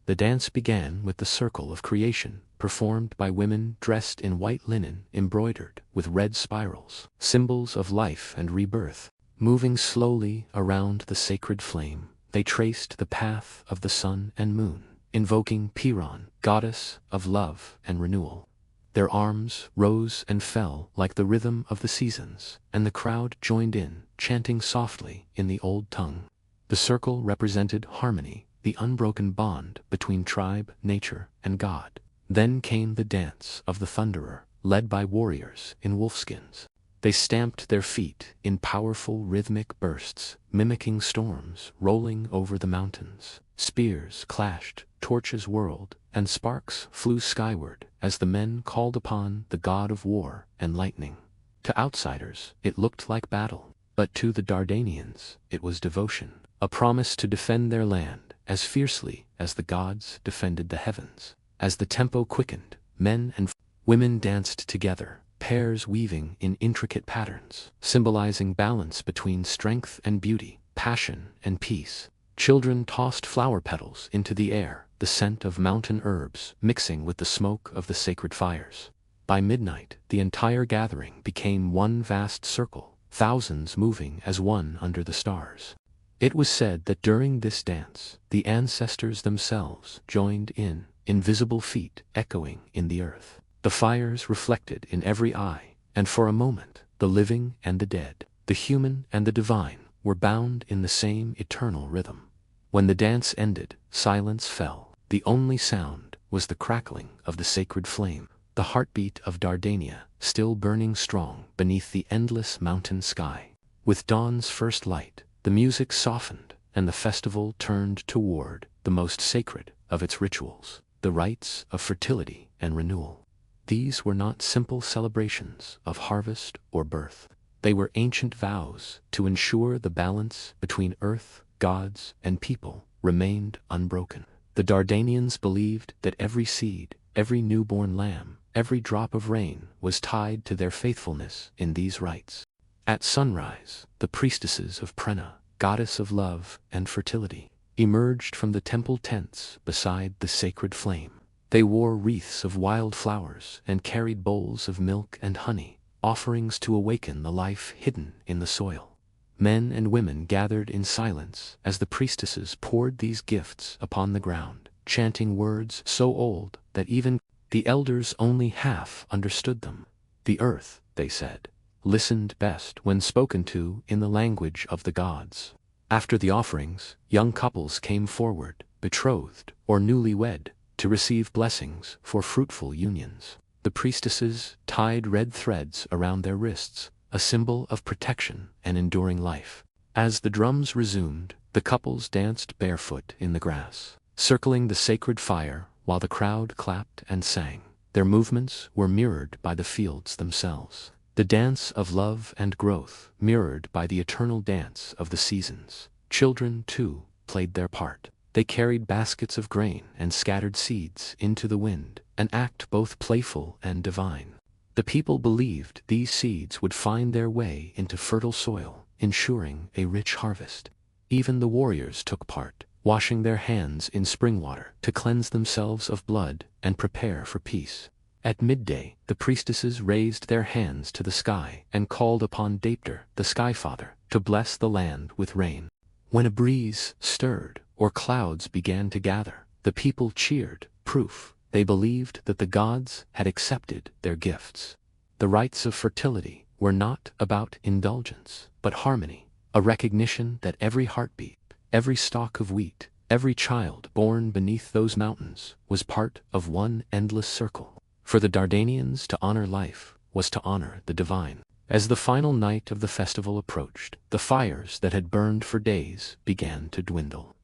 Speaker 1: The dance began with the circle of creation, performed by women dressed in white linen embroidered with red spirals, symbols of life and rebirth. Moving slowly around the sacred flame, they traced the path of the sun and moon, invoking Piran, goddess of love and renewal. Their arms rose and fell like the rhythm of the seasons, and the crowd joined in, chanting softly in the old tongue. The circle represented harmony, the unbroken bond between tribe, nature, and God. Then came the dance of the Thunderer, led by warriors in wolfskins. They stamped their feet in powerful rhythmic bursts, mimicking storms rolling over the mountains. Spears clashed, torches whirled, and sparks flew skyward as the men called upon the god of war and lightning. To outsiders, it looked like battle, but to the Dardanians, it was devotion, a promise to defend their land as fiercely as the gods defended the heavens. As the tempo quickened, men and women danced together, pairs weaving in intricate patterns, symbolizing balance between strength and beauty, passion and peace. Children tossed flower petals into the air, the scent of mountain herbs mixing with the smoke of the sacred fires. By midnight, the entire gathering became one vast circle, thousands moving as one under the stars. It was said that during this dance, the ancestors themselves joined in, invisible feet echoing in the earth. The fires reflected in every eye, and for a moment, the living and the dead, the human and the divine, were bound in the same eternal rhythm. When the dance ended, silence fell. The only sound was the crackling of the sacred flame, the heartbeat of Dardania, still burning strong beneath the endless mountain sky. With dawn's first light, the music softened, and the festival turned toward the most sacred of its rituals, the rites of fertility and renewal. these were not simple celebrations of harvest or birth. They were ancient vows to ensure the balance between earth, gods, and people remained unbroken. The Dardanians believed that every seed, every newborn lamb, every drop of rain was tied to their faithfulness in these rites. At sunrise, the priestesses of Prenna, goddess of love and fertility, emerged from the temple tents beside the sacred flame. They wore wreaths of wild flowers and carried bowls of milk and honey, offerings to awaken the life hidden in the soil. Men and women gathered in silence as the priestesses poured these gifts upon the ground, chanting words so old that even the elders only half understood them. The earth, they said, listened best when spoken to in the language of the gods. After the offerings, young couples came forward, betrothed or newlywed, to receive blessings for fruitful unions. The priestesses tied red threads around their wrists, a symbol of protection and enduring life. As the drums resumed, the couples danced barefoot in the grass, circling the sacred fire while the crowd clapped and sang. Their movements were mirrored by the fields themselves. The dance of love and growth, mirrored by the eternal dance of the seasons. Children, too, played their part. They carried baskets of grain and scattered seeds into the wind, an act both playful and divine. The people believed these seeds would find their way into fertile soil, ensuring a rich harvest. Even the warriors took part, washing their hands in spring water to cleanse themselves of blood and prepare for peace. At midday, the priestesses raised their hands to the sky and called upon Dapter, the Sky Father, to bless the land with rain. When a breeze stirred or clouds began to gather, the people cheered, proof they believed that the gods had accepted their gifts. The rites of fertility were not about indulgence, but harmony, a recognition that every heartbeat, every stalk of wheat, every child born beneath those mountains was part of one endless circle. For the Dardanians, to honor life was to honor the divine. As the final night of the festival approached, the fires that had burned for days began to dwindle.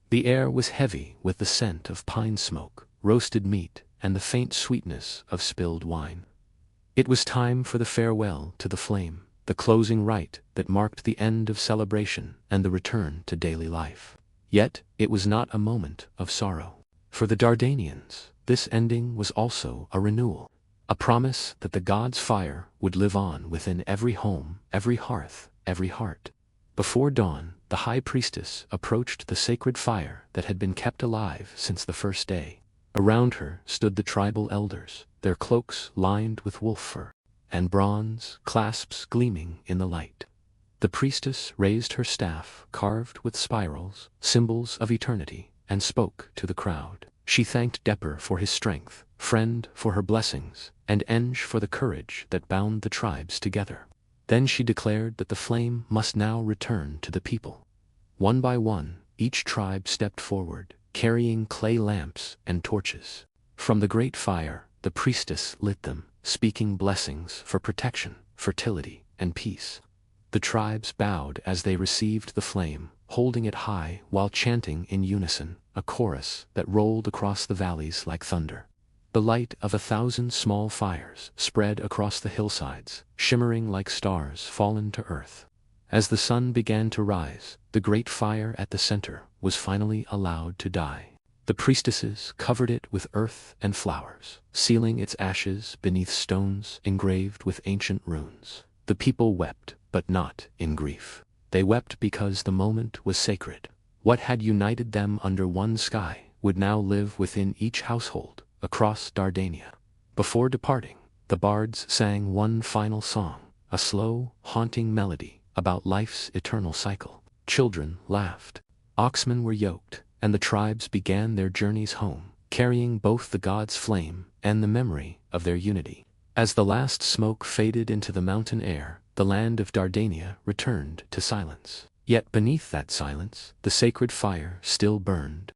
Speaker 1: The air was heavy with the scent of pine smoke, roasted meat, and the faint sweetness of spilled wine. It was time for the farewell to the flame, the closing rite that marked the end of celebration and the return to daily life. Yet, it was not a moment of sorrow. For the Dardanians, this ending was also a renewal, a promise that the gods' fire would live on within every home, every hearth, every heart. Before dawn, the high priestess approached the sacred fire that had been kept alive since the first day. Around her stood the tribal elders, their cloaks lined with wolf fur, and bronze clasps gleaming in the light. The priestess raised her staff, carved with spirals, symbols of eternity, and spoke to the crowd. She thanked Dapper for his strength, Friend for her blessings, and Eng for the courage that bound the tribes together. Then she declared that the flame must now return to the people. One by one, each tribe stepped forward, carrying clay lamps and torches. From the great fire, the priestess lit them, speaking blessings for protection, fertility, and peace. The tribes bowed as they received the flame, holding it high while chanting in unison, a chorus that rolled across the valleys like thunder. The light of 1,000 small fires spread across the hillsides, shimmering like stars fallen to earth. As the sun began to rise, the great fire at the center was finally allowed to die. The priestesses covered it with earth and flowers, sealing its ashes beneath stones engraved with ancient runes. The people wept, but not in grief. They wept because the moment was sacred. What had united them under one sky would now live within each household across Dardania. Before departing, the bards sang one final song, a slow, haunting melody about life's eternal cycle. Children laughed, oxmen were yoked, and the tribes began their journeys home, carrying both the gods' flame and the memory of their unity. As the last smoke faded into the mountain air, the land of Dardania returned to silence. Yet beneath that silence, the sacred fire still burned,